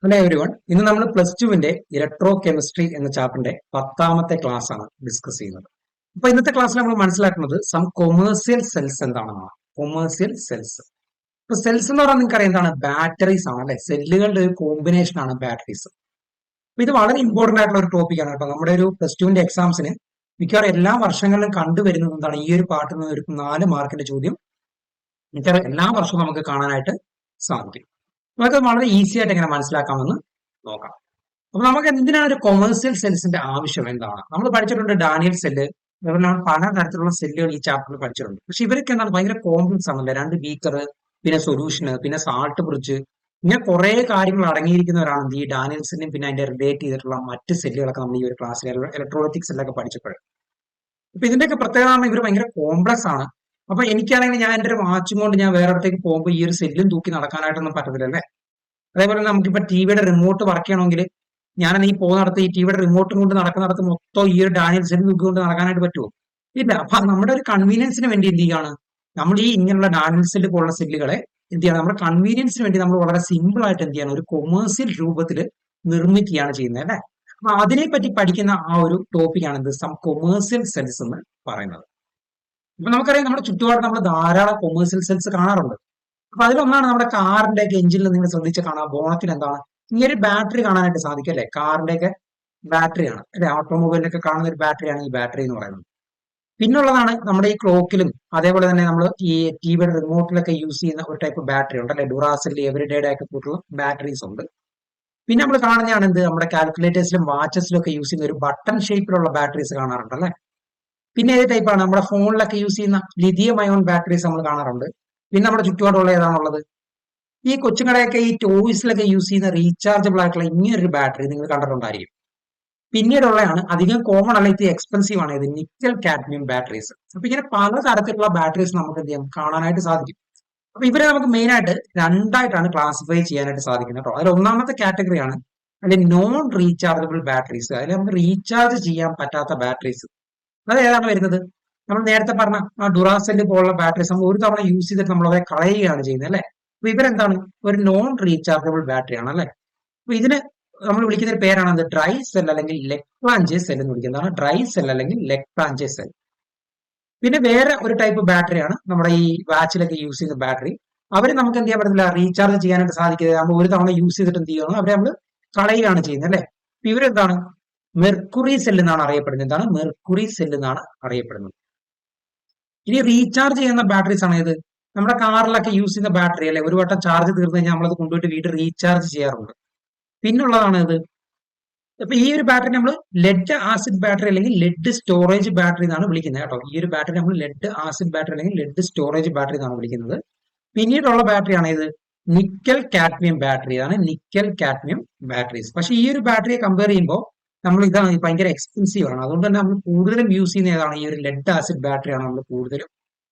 Hello every one. ഇന്ന് നമ്മൾ +2 electro chemistry എന്ന ചാപ്റ്ററിന്റെ 10ാമത്തെ ക്ലാസ് ആണ് ഡിസ്കസ് ചെയ്യുന്നത്. അപ്പൊ ഇന്നത്തെ ക്ലാസ്സിൽ നമ്മൾ മനസ്സിലാക്കുന്നത് കൊമേഴ്സ്യൽ സെൽസ് എന്താണെന്നാണ്. Commercial cells. ഇപ്പൊ സെൽസ് എന്ന് പറഞ്ഞാൽ നിങ്ങൾക്ക് അറിയാം എന്താണ്? ബാറ്ററീസ് ആണ് അല്ലെ? സെല്ലുകളുടെ ഒരു കോമ്പിനേഷൻ ആണ് ബാറ്ററീസ്. അപ്പൊ ഇത് വളരെ ഇമ്പോർട്ടന്റ് ആയിട്ടുള്ള ഒരു ടോപ്പിക്കാണ് കേട്ടോ. നമ്മുടെ ഒരു +2 എക്സാംസിന് മിക്കവാറും എല്ലാ വർഷങ്ങളിലും കണ്ടുവരുന്നത് എന്താണ്? ഈ ഒരു പാട്ടിൽ നിന്ന് ഒരു 4 മാർക്കിന്റെ ചോദ്യം മിക്കവാറും എല്ലാ വർഷവും നമുക്ക് കാണാനായിട്ട് സാധിക്കും. നമുക്ക് വളരെ ഈസി ആയിട്ട് എങ്ങനെ മനസ്സിലാക്കാമെന്ന് നോക്കാം. അപ്പൊ നമുക്ക് എന്തിനാണ് ഒരു കൊമേഴ്സ്യൽ സെൽസിന്റെ ആവശ്യം എന്താണ്? നമ്മൾ പഠിച്ചിട്ടുണ്ട് ഡാനിയൽ സെല്ല്, അതുപോലെ പല തരത്തിലുള്ള സെല്ലുകൾ ഈ ചാപ്റ്ററിൽ പഠിച്ചിട്ടുണ്ട്. പക്ഷെ ഇവരൊക്കെ എന്താണ് ഭയങ്കര കോംപ്ലക്സ് ആണല്ലേ? 2 ബീക്കർ, പിന്നെ സൊല്യൂഷന്, പിന്നെ സാൾട്ട് ബ്രിഡ്ജ്, ഇങ്ങനെ കുറെ കാര്യങ്ങൾ അടങ്ങിയിരിക്കുന്നവരാണ് ഈ ഡാനിയൽ സെല്ലും പിന്നെ അതിന്റെ റിലേറ്റ് ചെയ്തിട്ടുള്ള മറ്റ് സെല്ലുകളൊക്കെ നമ്മൾ ഈ ഒരു ക്ലാസ്സിൽ ഇലക്ട്രോളിറ്റിക് സെല്ലൊക്കെ പഠിച്ചപ്പോഴും. അപ്പൊ ഇതിന്റെയൊക്കെ പ്രത്യേകത ഇവർ ഭയങ്കര കോംപ്ലക്സ് ആണ്. അപ്പൊ എനിക്കാണെങ്കിൽ ഞാൻ എന്റെ ഒരു വാച്ചും കൊണ്ട് ഞാൻ വേറെ ഇടത്തേക്ക് പോകുമ്പോൾ ഈ ഒരു സെല്ലും തൂക്കി നടക്കാനായിട്ടൊന്നും പറ്റത്തില്ല അല്ലേ? അതേപോലെ നമുക്കിപ്പോ ടിവിയുടെ റിമോട്ട് വർക്ക് ചെയ്യണമെങ്കിൽ ഞാൻ ഈ പോകുന്നിടത്ത് ഈ ടിവിയുടെ റിമോട്ടും കൊണ്ട് നടക്കുന്നിടത്ത് മൊത്തം ഈ ഒരു ഡാനിയൽ സെൽ കൊണ്ട് നടക്കാനായിട്ട് പറ്റുമോ? ഇല്ല. അപ്പൊ നമ്മുടെ ഒരു കൺവീനിയൻസിന് വേണ്ടി എന്ത് ചെയ്യാണ് നമ്മൾ ഈ ഇങ്ങനെയുള്ള ഡാനിയൽ സെല്ല് പോലുള്ള സെല്ലുകളെ എന്ത് ചെയ്യണം? നമ്മുടെ കൺവീനിയൻസിന് വേണ്ടി നമ്മൾ വളരെ സിമ്പിൾ ആയിട്ട് എന്ത് ചെയ്യണം? ഒരു കൊമേഴ്സ്യൽ രൂപത്തിൽ നിർമ്മിക്കുകയാണ് ചെയ്യുന്നത് അല്ലെ? അപ്പൊ അതിനെപ്പറ്റി പഠിക്കുന്ന ആ ഒരു ടോപ്പിക്കാണ് എന്ത്? കൊമേഴ്സ്യൽ സെൽസ് എന്ന് പറയുന്നത്. ഇപ്പൊ നമുക്കറിയാം നമ്മുടെ ചുറ്റുപാട് നമ്മൾ ധാരാളം കൊമേഴ്സ്യൽ സെൽസ് കാണാറുണ്ട്. അപ്പൊ അതിലൊന്നാണ് നമ്മുടെ കാറിന്റെ ഒക്കെ എഞ്ചിനിൽ നിങ്ങൾ ശ്രദ്ധിച്ച് കാണാം, ബോണറ്റിൽ എന്താണ് ഈ ഒരു ബാറ്ററി കാണാനായിട്ട് സാധിക്കും അല്ലെ? കാറിന്റെ ഒക്കെ ബാറ്ററിയാണ് അല്ലെ? ഓട്ടോമൊബൈലിലൊക്കെ കാണുന്ന ഒരു ബാറ്ററിയാണ് ഈ ബാറ്ററി എന്ന് പറയുന്നത്. പിന്നുള്ളതാണ് നമ്മുടെ ഈ ക്ലോക്കിലും അതേപോലെ തന്നെ നമ്മൾ ഈ ടിവിയുടെ റിമോട്ടിലൊക്കെ യൂസ് ചെയ്യുന്ന ഒരു ടൈപ്പ് ബാറ്ററി ഉണ്ട് അല്ലെ? ഡുറാസെൽ, എവരിഡേയുടെ ഒക്കെ കൂട്ടുള്ള ബാറ്ററീസ് ഉണ്ട്. പിന്നെ നമ്മൾ കാണുന്നതാണ് എന്ത്? നമ്മുടെ കാൽക്കുലേറ്റേഴ്സിലും വാച്ചസിലും ഒക്കെ യൂസ് ചെയ്യുന്ന ഒരു ബട്ടൺ ഷേപ്പിലുള്ള ബാറ്ററീസ് കാണാറുണ്ട് അല്ലെ? പിന്നെ ഏത് ടൈപ്പാണ്? നമ്മുടെ ഫോണിലൊക്കെ യൂസ് ചെയ്യുന്ന ലിഥിയം അയോൺ ബാറ്ററീസ് നമ്മൾ കാണാറുണ്ട്. പിന്നെ നമ്മുടെ ചുറ്റുപാടുള്ള ഏതാണുള്ളത്? ഈ കൊച്ചുങ്ങളെയൊക്കെ ഈ ടോയ്സിലൊക്കെ യൂസ് ചെയ്യുന്ന റീചാർജബിൾ ആയിട്ടുള്ള ഇങ്ങനൊരു ബാറ്ററി നിങ്ങൾ കണ്ടിട്ടുണ്ടായിരിക്കും. പിന്നീടുള്ളതാണ് അധികം കോമൺ അല്ല, ഇത് എക്സ്പെൻസീവ് ആണ്, ഇത് നിക്കൽ കാഡ്മിയം ബാറ്ററീസ്. അപ്പൊ ഇങ്ങനെ പല തരത്തിലുള്ള ബാറ്ററീസ് നമുക്ക് എന്ത് ചെയ്യാം? കാണാനായിട്ട് സാധിക്കും. അപ്പൊ ഇവരെ നമുക്ക് മെയിൻ ആയിട്ട് രണ്ടായിട്ടാണ് ക്ലാസിഫൈ ചെയ്യാനായിട്ട് സാധിക്കുന്നത് കേട്ടോ. അതിൽ ഒന്നാമത്തെ കാറ്റഗറിയാണ് അല്ലെങ്കിൽ നോൺ റീചാർജബിൾ ബാറ്ററീസ്. അതിൽ നമുക്ക് റീചാർജ് ചെയ്യാൻ പറ്റാത്ത ബാറ്ററീസ്. അത് ഏതാണ് വരുന്നത്? നമ്മൾ നേരത്തെ പറഞ്ഞ ആ ഡുറാസെല് പോലുള്ള ബാറ്ററീസ് നമ്മൾ ഒരു തവണ യൂസ് ചെയ്തിട്ട് നമ്മൾ അവരെ കളയുകയാണ് ചെയ്യുന്നത് അല്ലെ? അപ്പൊ ഇവരെന്താണ്? ഒരു നോൺ റീചാർജബിൾ ബാറ്ററി ആണ് അല്ലെ? അപ്പൊ ഇതിന് നമ്മൾ വിളിക്കുന്ന ഒരു പേരാണ് ഡ്രൈ സെൽ അല്ലെങ്കിൽ ലെക്ട്രാഞ്ചേ സെൽ എന്ന് വിളിക്കുന്നതാണ്. ഡ്രൈ സെൽ അല്ലെങ്കിൽ ലെക്ട്രാഞ്ചേ സെൽ. പിന്നെ വേറെ ഒരു ടൈപ്പ് ബാറ്ററിയാണ് നമ്മുടെ ഈ വാച്ചിലൊക്കെ യൂസ് ചെയ്യുന്ന ബാറ്ററി. അവര് നമുക്ക് എന്ത് ചെയ്യാൻ പറ്റത്തില്ല? റീചാർജ് ചെയ്യാനായിട്ട് സാധിക്കുന്നത്. നമ്മൾ ഒരു തവണ യൂസ് ചെയ്തിട്ട് എന്ത് ചെയ്യണം? അവരെ നമ്മൾ കളയുകയാണ് ചെയ്യുന്നത് അല്ലെ? അപ്പൊ ഇവരെന്താണ്? മെർക്കുറി സെൽ എന്നാണ് അറിയപ്പെടുന്നത്. എന്താണ്? മെർക്കുറി സെൽ എന്നാണ് അറിയപ്പെടുന്നത്. ഇനി റീചാർജ് ചെയ്യുന്ന ബാറ്ററീസ് ആണ് ഏത്? നമ്മുടെ കാറിലൊക്കെ യൂസ് ചെയ്യുന്ന ബാറ്ററി അല്ലെ? ഒരു വട്ടം ചാർജ് തീർന്നു കഴിഞ്ഞാൽ നമ്മളത് കൊണ്ടുപോയിട്ട് വീട്ടിൽ റീചാർജ് ചെയ്യാറുണ്ട്. പിന്നുള്ളതാണ് ഇത്. അപ്പൊ ഈ ഒരു ബാറ്ററി നമ്മൾ ലെഡ് ആസിഡ് ബാറ്ററി അല്ലെങ്കിൽ ലെഡ് സ്റ്റോറേജ് ബാറ്ററി എന്നാണ് വിളിക്കുന്നത് കേട്ടോ. ഈ ഒരു ബാറ്ററി നമ്മൾ ലെഡ് ആസിഡ് ബാറ്ററി അല്ലെങ്കിൽ ലെഡ് സ്റ്റോറേജ് ബാറ്ററി എന്നാണ് വിളിക്കുന്നത്. പിന്നീടുള്ള ബാറ്ററിയാണ് ഇത് നിക്കൽ കാഡ്മിയം ബാറ്ററി. ആണ് നിക്കൽ കാഡ്മിയം ബാറ്ററീസ്. പക്ഷെ ഈ ഒരു ബാറ്ററിയെ കമ്പയർ ചെയ്യുമ്പോൾ നമ്മൾ ഇതാണ് ഭയങ്കര എക്സ്പെൻസീവ് ആണ്. അതുകൊണ്ട് തന്നെ നമ്മൾ കൂടുതലും യൂസ് ചെയ്യുന്ന ഏതാണ്? ഈ ഒരു ലെഡ് ആസിഡ് ബാറ്ററിയാണ് നമ്മൾ കൂടുതലും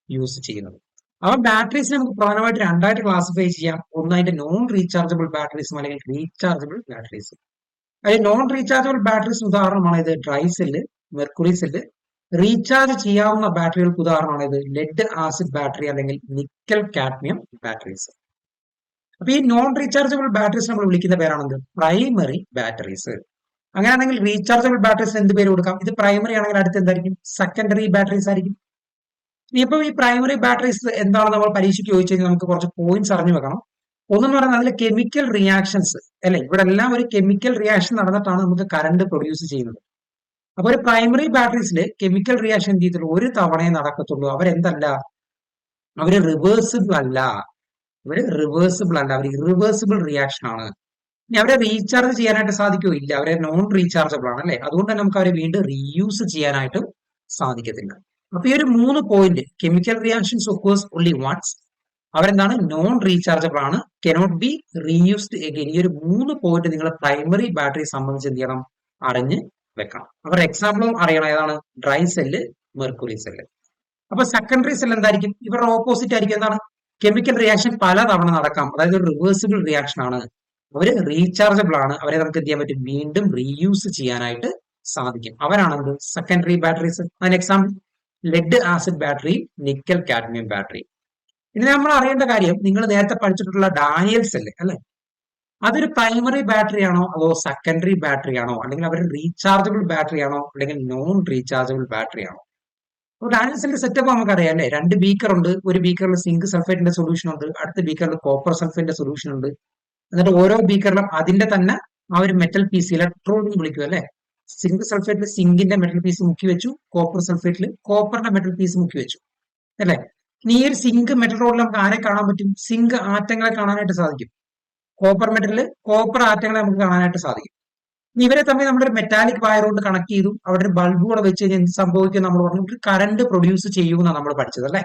യൂസ് ചെയ്യുന്നത്. അപ്പൊ ബാറ്ററീസിനെ നമുക്ക് പ്രധാനമായിട്ട് രണ്ടായിട്ട് ക്ലാസിഫൈ ചെയ്യാം. ഒന്ന് അതിന്റെ നോൺ റീചാർജബിൾ ബാറ്ററീസും അല്ലെങ്കിൽ റീചാർജബിൾ ബാറ്ററീസും. അതിൽ നോൺ റീചാർജബിൾ ബാറ്ററീസ് ഉദാഹരണമാണ് ഇത് dry cell, mercury cell. Recharge ചെയ്യാവുന്ന ബാറ്ററികൾക്ക് ഉദാഹരണമാണ് ഇത് ലെഡ് ആസിഡ് ബാറ്ററി അല്ലെങ്കിൽ നിക്കൽ കാഡ്മിയം ബാറ്ററീസ്. അപ്പൊ ഈ നോൺ റീചാർജബിൾ ബാറ്ററീസ് നമ്മൾ വിളിക്കുന്ന പേരാണെന്ത്? Primary batteries. അങ്ങനെയാണെങ്കിൽ റീചാർജബിൾ ബാറ്ററീസ് എന്ത് പേര് കൊടുക്കാം? ഇത് പ്രൈമറി ആണെങ്കിൽ അടുത്ത് എന്തായിരിക്കും? സെക്കൻഡറി ബാറ്ററീസ് ആയിരിക്കും. ഇനിയിപ്പോ ഈ പ്രൈമറി ബാറ്ററീസ് എന്താണെന്ന് നമ്മൾ പരീക്ഷയ്ക്ക് ചോദിച്ചു കഴിഞ്ഞാൽ നമുക്ക് കുറച്ച് പോയിന്റ്സ് അറിഞ്ഞു വെക്കണം. ഒന്നെന്ന് പറയുന്നത് അതിലെ കെമിക്കൽ റിയാക്ഷൻസ് അല്ലെ? ഇവിടെ എല്ലാം ഒരു കെമിക്കൽ റിയാക്ഷൻ നടന്നിട്ടാണ് നമുക്ക് കറണ്ട് പ്രൊഡ്യൂസ് ചെയ്യുന്നത്. അപ്പൊ ഒരു പ്രൈമറി ബാറ്ററീസിൽ കെമിക്കൽ റിയാക്ഷൻ എന്ത് ചെയ്തിട്ടുള്ളൂ? ഒരു തവണയെ നടക്കത്തുള്ളൂ. അവരെന്തല്ല? അവര് റിവേഴ്സിബിൾ അല്ല. അവർ ഇറിവേഴ്സിബിൾ റിയാക്ഷൻ ആണ്. ഇനി അവരെ റീചാർജ് ചെയ്യാനായിട്ട് സാധിക്കുമോ? ഇല്ല. അവരെ നോൺ റീചാർജബിൾ ആണ് അല്ലെ? അതുകൊണ്ട് തന്നെ നമുക്ക് അവരെ വീണ്ടും റീയൂസ് ചെയ്യാനായിട്ട് സാധിക്കത്തില്ല. അപ്പൊ ഈ ഒരു 3 point, chemical reactions occurs only once, അവരെന്താണ്? നോൺ റീചാർജബിൾ ആണ്, കനോട്ട് ബി റീയൂസ്ഡ് അഗൈൻ. ഈ ഒരു 3 പോയിന്റ് നിങ്ങൾ പ്രൈമറി ബാറ്ററി സംബന്ധിച്ച് എന്ത് ചെയ്യണം? അറിഞ്ഞ് വെക്കണം. അവരുടെ എക്സാമ്പിളും അറിയണം. ഏതാണ്? Dry cell, mercury cell. അപ്പൊ സെക്കൻഡറി സെൽ എന്തായിരിക്കും? ഇവരുടെ ഓപ്പോസിറ്റ് ആയിരിക്കും. എന്താണ്? കെമിക്കൽ റിയാക്ഷൻ പല തവണ നടക്കാം, അതായത് ഒരു റിവേഴ്സിബിൾ റിയാക്ഷൻ ആണ്. അവര് റീചാർജബിൾ ആണ്. അവരെ നമുക്ക് എന്ത് ചെയ്യാൻ പറ്റും? വീണ്ടും റീയൂസ് ചെയ്യാനായിട്ട് സാധിക്കും. അവരാണ് സെക്കൻഡറി ബാറ്ററീസ്. അതിന് example lead acid battery, nickel cadmium battery. ഇനി നമ്മൾ അറിയേണ്ട കാര്യം, നിങ്ങൾ നേരത്തെ പഠിച്ചിട്ടുള്ള ഡാനിയൽ സെല്ല് അല്ലെ? അതൊരു പ്രൈമറി ബാറ്ററി ആണോ അതോ സെക്കൻഡറി ബാറ്ററി ആണോ അല്ലെങ്കിൽ അവർ റീചാർജബിൾ ബാറ്ററി ആണോ അല്ലെങ്കിൽ നോൺ റീചാർജബിൾ ബാറ്ററി ആണോ? ഡാനിയൽ സെല്ലിന്റെ സെറ്റപ്പ് നമുക്കറിയാം അല്ലെ. 2 ബീക്കർ ഉണ്ട്. ഒരു ബീക്കറിൽ സിങ്ക് സൾഫേറ്റിന്റെ സൊല്യൂഷൻ ഉണ്ട്, അടുത്ത ബീക്കറിൽ കോപ്പർ സൾഫേറ്റിന്റെ സൊല്യൂഷൻ ഉണ്ട്. എന്നിട്ട് ഓരോ ബീക്കറിലും അതിന്റെ തന്നെ ആ ഒരു മെറ്റൽ പീസ് ഇലക്ട്രോഡ് എന്ന് വിളിക്കും അല്ലെ. സിങ്ക് സൾഫേറ്റിൽ സിങ്കിന്റെ മെറ്റൽ പീസ് മുക്കി വെച്ചു, കോപ്പർ സൾഫേറ്റിൽ കോപ്പറിന്റെ മെറ്റൽ പീസ് മുക്കി വെച്ചു അല്ലെ. ഇനി ഈ ഒരു സിങ്ക് മെറ്റൽ റോഡിൽ നമുക്ക് ആരെ കാണാൻ പറ്റും? സിങ്ക് ആറ്റങ്ങളെ കാണാനായിട്ട് സാധിക്കും. കോപ്പർ മെറ്റലില് കോപ്പർ ആറ്റങ്ങളെ നമുക്ക് കാണാനായിട്ട് സാധിക്കും. ഇനി ഇവരെ തമ്മിൽ നമ്മളൊരു മെറ്റാലിക് വയർ കൊണ്ട് കണക്ട് ചെയ്തു, അവിടെ ഒരു ബൾബ് കൂടെ വെച്ച് കഴിഞ്ഞാൽ എന്ത് സംഭവിക്കും നമ്മൾ പറഞ്ഞു? ഒരു കറണ്ട് പ്രൊഡ്യൂസ് ചെയ്യുമെന്നാണ് നമ്മൾ പഠിച്ചത് അല്ലെ.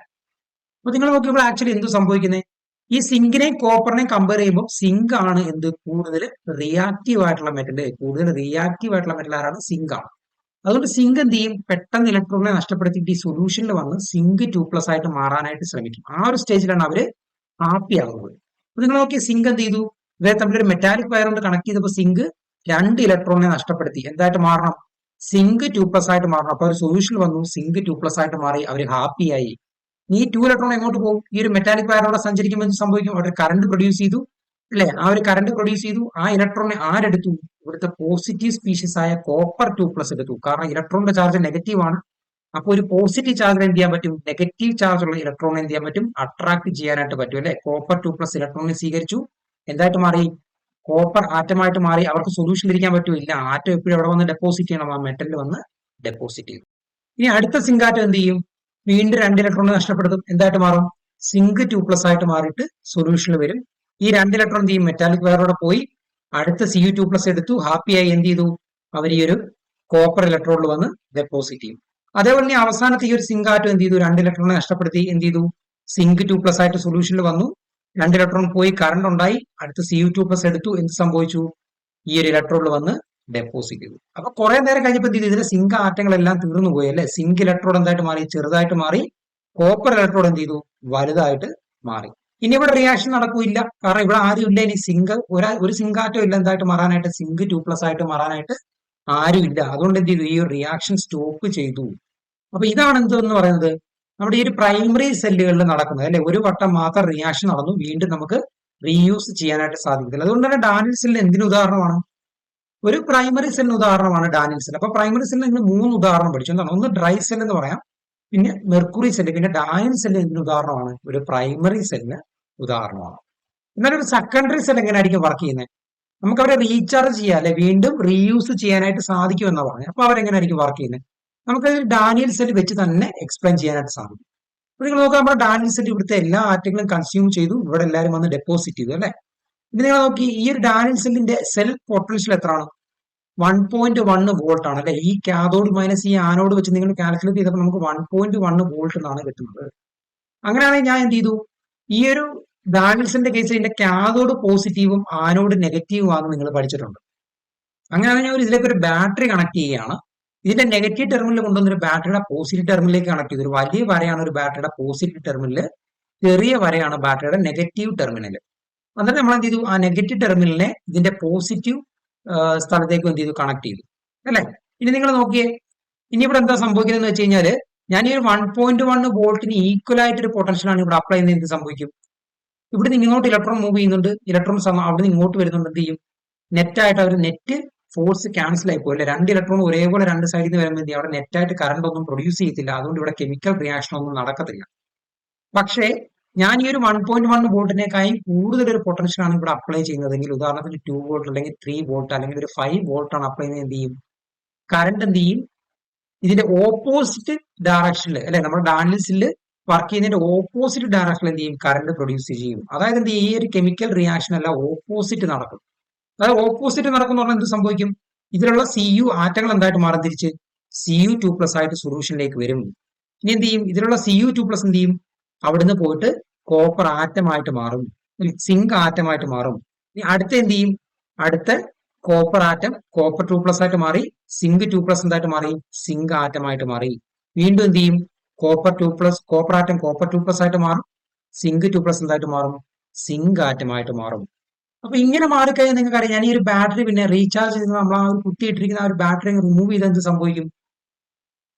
അപ്പൊ നിങ്ങൾ നോക്കിയപ്പോൾ ആക്ച്വലി എന്ത് സംഭവിക്കുന്നത്? ഈ സിങ്കിനെയും കോപ്പറിനെയും കമ്പയർ ചെയ്യുമ്പോൾ സിങ്ക് ആണ് എന്ത് കൂടുതൽ റിയാക്റ്റീവ് ആയിട്ടുള്ള മെറ്റൽ. കൂടുതൽ റിയാക്റ്റീവ് ആയിട്ടുള്ള മെറ്റൽ ആരാണ്? സിങ്ക് ആണ്. അതുകൊണ്ട് സിങ്ക് എന്ത് ചെയ്യും? പെട്ടെന്ന് ഇലക്ട്രോണിനെ നഷ്ടപ്പെടുത്തിയിട്ട് ഈ സൊല്യൂഷനിൽ വന്ന് സിങ്ക് 2+ ആയിട്ട് മാറാനായിട്ട് ശ്രമിക്കും. ആ ഒരു സ്റ്റേജിലാണ് അവര് ഹാപ്പി ആകുന്നത്. അപ്പൊ നിങ്ങൾ നോക്കി സിങ്ക് എന്ത് ചെയ്തു? ഇവരെ തമ്മിൽ ഒരു മെറ്റാലിക് വയർ കൊണ്ട് കണക്ട് ചെയ്തപ്പോൾ സിങ്ക് 2 ഇലക്ട്രോണിനെ നഷ്ടപ്പെടുത്തി. എന്തായിട്ട് മാറണം? സിങ്ക് 2+ ആയിട്ട് മാറണം. അപ്പൊ ഒരു സൊല്യൂഷൻ വന്നു, സിങ്ക് 2+ ആയിട്ട് മാറി, അവർ ഹാപ്പിയായി. ഈ 2 ഇലക്ട്രോൺ എങ്ങോട്ട് പോകും? ഈ ഒരു മെറ്റാലിക് വയറോടെ സഞ്ചരിക്കുമ്പോൾ എന്ത് സംഭവിക്കും? അവിടെ കറണ്ട് പ്രൊഡ്യൂസ് ചെയ്തു അല്ലെ. ആ ഒരു കറണ്ട് പ്രൊഡ്യൂസ് ചെയ്തു. ആ ഇലക്ട്രോണിനെ ആരെടുത്തു? ഇവിടുത്തെ പോസിറ്റീവ് സ്പീഷീസ് ആയ കോപ്പർ 2+ എടുത്തു. കാരണം ഇലക്ട്രോണിന്റെ ചാർജ് നെഗറ്റീവ് ആണ്. അപ്പൊ ഒരു പോസിറ്റീവ് ചാർജിന് എന്ത് ചെയ്യാൻ പറ്റും? നെഗറ്റീവ് ചാർജ് ഉള്ള ഇലക്ട്രോണിനെ എന്ത് ചെയ്യാൻ പറ്റും? അട്രാക്ട് ചെയ്യാനായിട്ട് പറ്റും അല്ലെ. കോപ്പർ 2+ ഇലക്ട്രോണിനെ സ്വീകരിച്ചു. എന്തായിട്ട് മാറി? കോപ്പർ ആറ്റമായിട്ട് മാറി. അവർക്ക് സൊല്യൂഷൻ ഇരിക്കാൻ പറ്റൂല. ആറ്റം എപ്പോഴും അവിടെ വന്ന് ഡെപ്പോസിറ്റ് ചെയ്യണം. ആ മെറ്റലിൽ വന്ന് ഡെപ്പോസിറ്റ് ചെയ്യും. ഇനി അടുത്ത സിങ്ക് ആറ്റം എന്ത് ചെയ്യും? വീണ്ടും 2 ഇലക്ട്രോൺ നഷ്ടപ്പെടുത്തും. എന്തായിട്ട് മാറും? സിങ്ക് 2+ ആയിട്ട് മാറിയിട്ട് സൊല്യൂഷനിൽ വരും. ഈ 2 ഇലക്ട്രോൺ എന്ത് ചെയ്യും? മെറ്റാലിക് വയറോടെ പോയി അടുത്ത Cu2+ എടുത്തു, ഹാപ്പിയായി. എന്ത് ചെയ്തു? അവർ ഈ ഒരു കോപ്പർ ഇലക്ട്രോണിൽ വന്ന് ഡെപ്പോസിറ്റ് ചെയ്യും. അതേപോലെ ഇനി അവസാനത്തെ ഈ ഒരു സിങ്ക് ആറ്റം എന്ത് ചെയ്തു? 2 ഇലക്ട്രോണെ നഷ്ടപ്പെടുത്തി. എന്ത് ചെയ്തു? സിങ്ക് 2+ ആയിട്ട് സൊല്യൂഷനിൽ വന്നു. 2 ഇലക്ട്രോൺ പോയി, കറണ്ട് ഉണ്ടായി. അടുത്ത Cu2+ എടുത്തു. എന്ത് സംഭവിച്ചു? ഈ ഒരു ഇലക്ട്രോണിൽ വന്ന് ഡെപ്പോസിറ്റ് ചെയ്തു. അപ്പൊ കുറെ നേരം കഴിഞ്ഞപ്പോൾ എന്ത് ചെയ്തു? ഇതിലെ സിങ്ക് ആറ്റങ്ങളെല്ലാം തീർന്നു പോയി അല്ലെ. സിങ്ക് ഇലക്ട്രോഡ് എന്തായിട്ട് മാറി? ചെറുതായിട്ട് മാറി. കോപ്പർ ഇലക്ട്രോഡ് എന്ത് ചെയ്തു? വലുതായിട്ട് മാറി. ഇനി ഇവിടെ റിയാക്ഷൻ നടക്കൂല, കാരണം ഇവിടെ ആരും ഇല്ല. ഇനി സിങ്ക് ഒരു സിങ്ക് ആറ്റം ഇല്ല എന്തായിട്ട് മാറാനായിട്ട്? സിങ്ക് 2+ ആയിട്ട് മാറാനായിട്ട് ആരും ഇല്ല. അതുകൊണ്ട് എന്ത് ചെയ്തു? ഈ ഒരു റിയാക്ഷൻ സ്റ്റോപ്പ് ചെയ്തു. അപ്പൊ ഇതാണ് എന്തെന്ന് പറയുന്നത്? നമ്മുടെ ഈ ഒരു പ്രൈമറി സെല്ലുകളിൽ നടക്കുന്നത് അല്ലെ. ഒരു വട്ടം മാത്രം റിയാക്ഷൻ നടന്നു, വീണ്ടും നമുക്ക് റീയൂസ് ചെയ്യാനായിട്ട് സാധിക്കത്തില്ല. അതുകൊണ്ട് തന്നെ ഡാനിയൽ സെല്ലിന് എന്തിനു ഉദാഹരണമാണ്? ഒരു പ്രൈമറി സെല്ലിന് ഉദാഹരണമാണ് ഡാനിയൽ സെൽ. അപ്പൊ പ്രൈമറി സെല്ലിന് ഇന്ന് 3 ഉദാഹരണം പഠിച്ചു. എന്താണ്? ഒന്ന് ഡ്രൈ സെൽ എന്ന് പറയാം, പിന്നെ മെർക്കുറി സെല്ല്, പിന്നെ ഡാനിയൽ സെല്ല് എന്തിന് ഉദാഹരണമാണ്? ഒരു പ്രൈമറി സെല്ലിന് ഉദാഹരണമാണ്. എന്നാൽ ഒരു സെക്കൻഡറി സെൽ എങ്ങനെയായിരിക്കും വർക്ക് ചെയ്യുന്നത്? നമുക്ക് അവരെ റീചാർജ് ചെയ്യാം അല്ലെ, വീണ്ടും റീയൂസ് ചെയ്യാനായിട്ട് സാധിക്കും എന്നാണ് പറഞ്ഞത്. അപ്പൊ അവരെങ്ങനെയായിരിക്കും വർക്ക് ചെയ്യുന്നത്? നമുക്ക് ഡാനിയൽ സെൽ വെച്ച് തന്നെ എക്സ്പ്ലെയിൻ ചെയ്യാനായിട്ട് സാധിക്കും. അപ്പൊ നിങ്ങൾ നോക്കാം, നമ്മുടെ ഡാനിയൽ സെൽ ഇവിടുത്തെ എല്ലാ ആറ്റങ്ങളും കൺസ്യൂം ചെയ്തു, ഇവിടെ എല്ലാവരും വന്ന് ഡെപ്പോസിറ്റ് ചെയ്തു അല്ലെ. ഇനി നിങ്ങൾ നോക്കി, ഈ ഒരു ഡാനിയൽ സെല്ലിന്റെ സെൽ പൊട്ടൻഷ്യൽ എത്രയാണ്? 1.1 വോൾട്ട് ആണ് അല്ലെ. ഈ കാഥോഡ് മൈനസ് ഈ ആനോഡ് വെച്ച് നിങ്ങൾ കാൽക്കുലേറ്റ് ചെയ്തപ്പോൾ നമുക്ക് 1.1 വോൾട്ട് എന്നാണ് കിട്ടുന്നത്. അങ്ങനെയാണെങ്കിൽ ഞാൻ എന്ത് ചെയ്തു? ഈ ഒരു ഡാനിയൽ സെല്ലിന്റെ കേസിൽ ഇതിന്റെ കാഥോഡ് പോസിറ്റീവും ആനോഡ് നെഗറ്റീവും ആണെന്ന് നിങ്ങൾ പഠിച്ചിട്ടുണ്ട്. അങ്ങനെയാണെങ്കിൽ ഞാൻ ഇതിലേക്ക് ഒരു ബാറ്ററി കണക്ട് ചെയ്യുകയാണ്. ഇതിന്റെ നെഗറ്റീവ് ടെർമിനൽ കൊണ്ടുവന്നൊരു ബാറ്ററിയുടെ പോസിറ്റീവ് ടെർമിനലിലേക്ക് കണക്ട് ചെയ്തു. ഒരു വലിയ വരയാണ് ഒരു ബാറ്ററിയുടെ പോസിറ്റീവ് ടെർമിനൽ, ചെറിയ വരയാണ് ബാറ്ററിയുടെ നെഗറ്റീവ് ടെർമിനൽ. എന്നിട്ട് നമ്മൾ എന്ത് ചെയ്തു? ആ നെഗറ്റീവ് ടെർമിനലിനെ ഇതിന്റെ പോസിറ്റീവ് സ്ഥലത്തേക്ക് എന്ത് ചെയ്തു? കണക്ട് ചെയ്തു അല്ലെ. ഇനി നിങ്ങൾ നോക്കിയേ, ഇനി ഇവിടെ എന്താ സംഭവിക്കുന്നത് എന്ന് വെച്ച് കഴിഞ്ഞാല്, ഞാൻ ഈ ഒരു 1.1 വോൾട്ടിന് ഈക്വൽ ആയിട്ട് ഒരു പൊട്ടൻഷ്യലാണ് ഇവിടെ അപ്ലൈ ചെയ്യുന്നത്. എന്ത് സംഭവിക്കും? ഇവിടെ നിന്ന് ഇങ്ങോട്ട് ഇലക്ട്രോൺ മൂവ് ചെയ്യുന്നുണ്ട്, ഇലക്ട്രോൺ അവിടെ നിന്ന് ഇങ്ങോട്ട് വരുന്നുണ്ട്. എന്ത് ചെയ്യും? നെറ്റായിട്ട് അവർ നെറ്റ് ഫോഴ്സ് ക്യാൻസൽ ആയി പോയില്ല. 2 ഇലക്ട്രോൺ ഒരേപോലെ 2 സൈഡിൽ നിന്ന് വരുമ്പോൾ എന്ത് ചെയ്യും? അവിടെ നെറ്റായിട്ട് കറണ്ട് ഒന്നും പ്രൊഡ്യൂസ് ചെയ്യത്തില്ല. അതുകൊണ്ട് ഇവിടെ കെമിക്കൽ റിയാക്ഷൻ ഒന്നും നടക്കത്തില്ല. പക്ഷേ ഞാൻ ഈ ഒരു 1.1 വോൾട്ടിനേക്കായി കൂടുതൽ ഒരു പൊട്ടൻഷ്യൽ ആണ് ഇവിടെ അപ്ലൈ ചെയ്യുന്നതെങ്കിൽ, ഉദാഹരണത്തിന് 2 വോൾട്ട് അല്ലെങ്കിൽ 3 വോൾട്ട് അല്ലെങ്കിൽ ഒരു 5 വോൾട്ട് ആണ് അപ്ലൈ ചെയ്യുന്നത്, എന്ത് ചെയ്യും? കറണ്ട് എന്ത് ചെയ്യും? ഇതിന്റെ ഓപ്പോസിറ്റ് ഡയറക്ഷനിൽ അല്ലെ, നമ്മുടെ ഡാനിയൽ സെല്ല് വർക്ക് ചെയ്യുന്നതിന്റെ ഓപ്പോസിറ്റ് ഡയറക്ഷനിൽ എന്ത് ചെയ്യും? കറണ്ട് പ്രൊഡ്യൂസ് ചെയ്യും. അതായത് എന്ത് ചെയ്യും? ഈ ഒരു കെമിക്കൽ റിയാക്ഷൻ അല്ല, ഓപ്പോസിറ്റ് നടക്കും. അതായത് ഓപ്പോസിറ്റ് നടക്കുന്ന പറഞ്ഞാൽ എന്ത് സംഭവിക്കും? ഇതിലുള്ള Cu ആറ്റങ്ങൾ എന്തായിട്ട് മാറും? തിരിച്ച് Cu2+ ആയിട്ട് സൊല്യൂഷനിലേക്ക് വരും. ഇനി എന്ത് ചെയ്യും? ഇതിലുള്ള Cu2+ എന്ത് ചെയ്യും? അവിടുന്ന് പോയിട്ട് കോപ്പർ ആറ്റമായിട്ട് മാറും, സിങ്ക് ആറ്റമായിട്ട് മാറും. ഇനി അടുത്ത എന്ത് ചെയ്യും? അടുത്ത കോപ്പർ ആറ്റം കോപ്പർ 2+ ആയിട്ട് മാറി, സിങ്ക് 2+ എന്തായിട്ട് മാറി? സിങ്ക് ആറ്റമായിട്ട് മാറി. വീണ്ടും എന്ത് ചെയ്യും? കോപ്പർ ആറ്റം കോപ്പർ 2+ ആയിട്ട് മാറും, സിങ്ക് 2+ എന്തായിട്ട് മാറും? സിങ്ക് ആറ്റമായിട്ട് മാറും. അപ്പൊ ഇങ്ങനെ മാറിക്കഴിഞ്ഞാൽ നിങ്ങൾക്ക് അറിയാം, ഞാൻ ഈ ഒരു ബാറ്ററി പിന്നെ റീചാർജ് ചെയ്ത് നമ്മൾ ആ ഒരു കുത്തിയിട്ടിരിക്കുന്ന ആ ഒരു ബാറ്ററി റിമൂവ് ചെയ്ത് എന്ത് സംഭവിക്കും?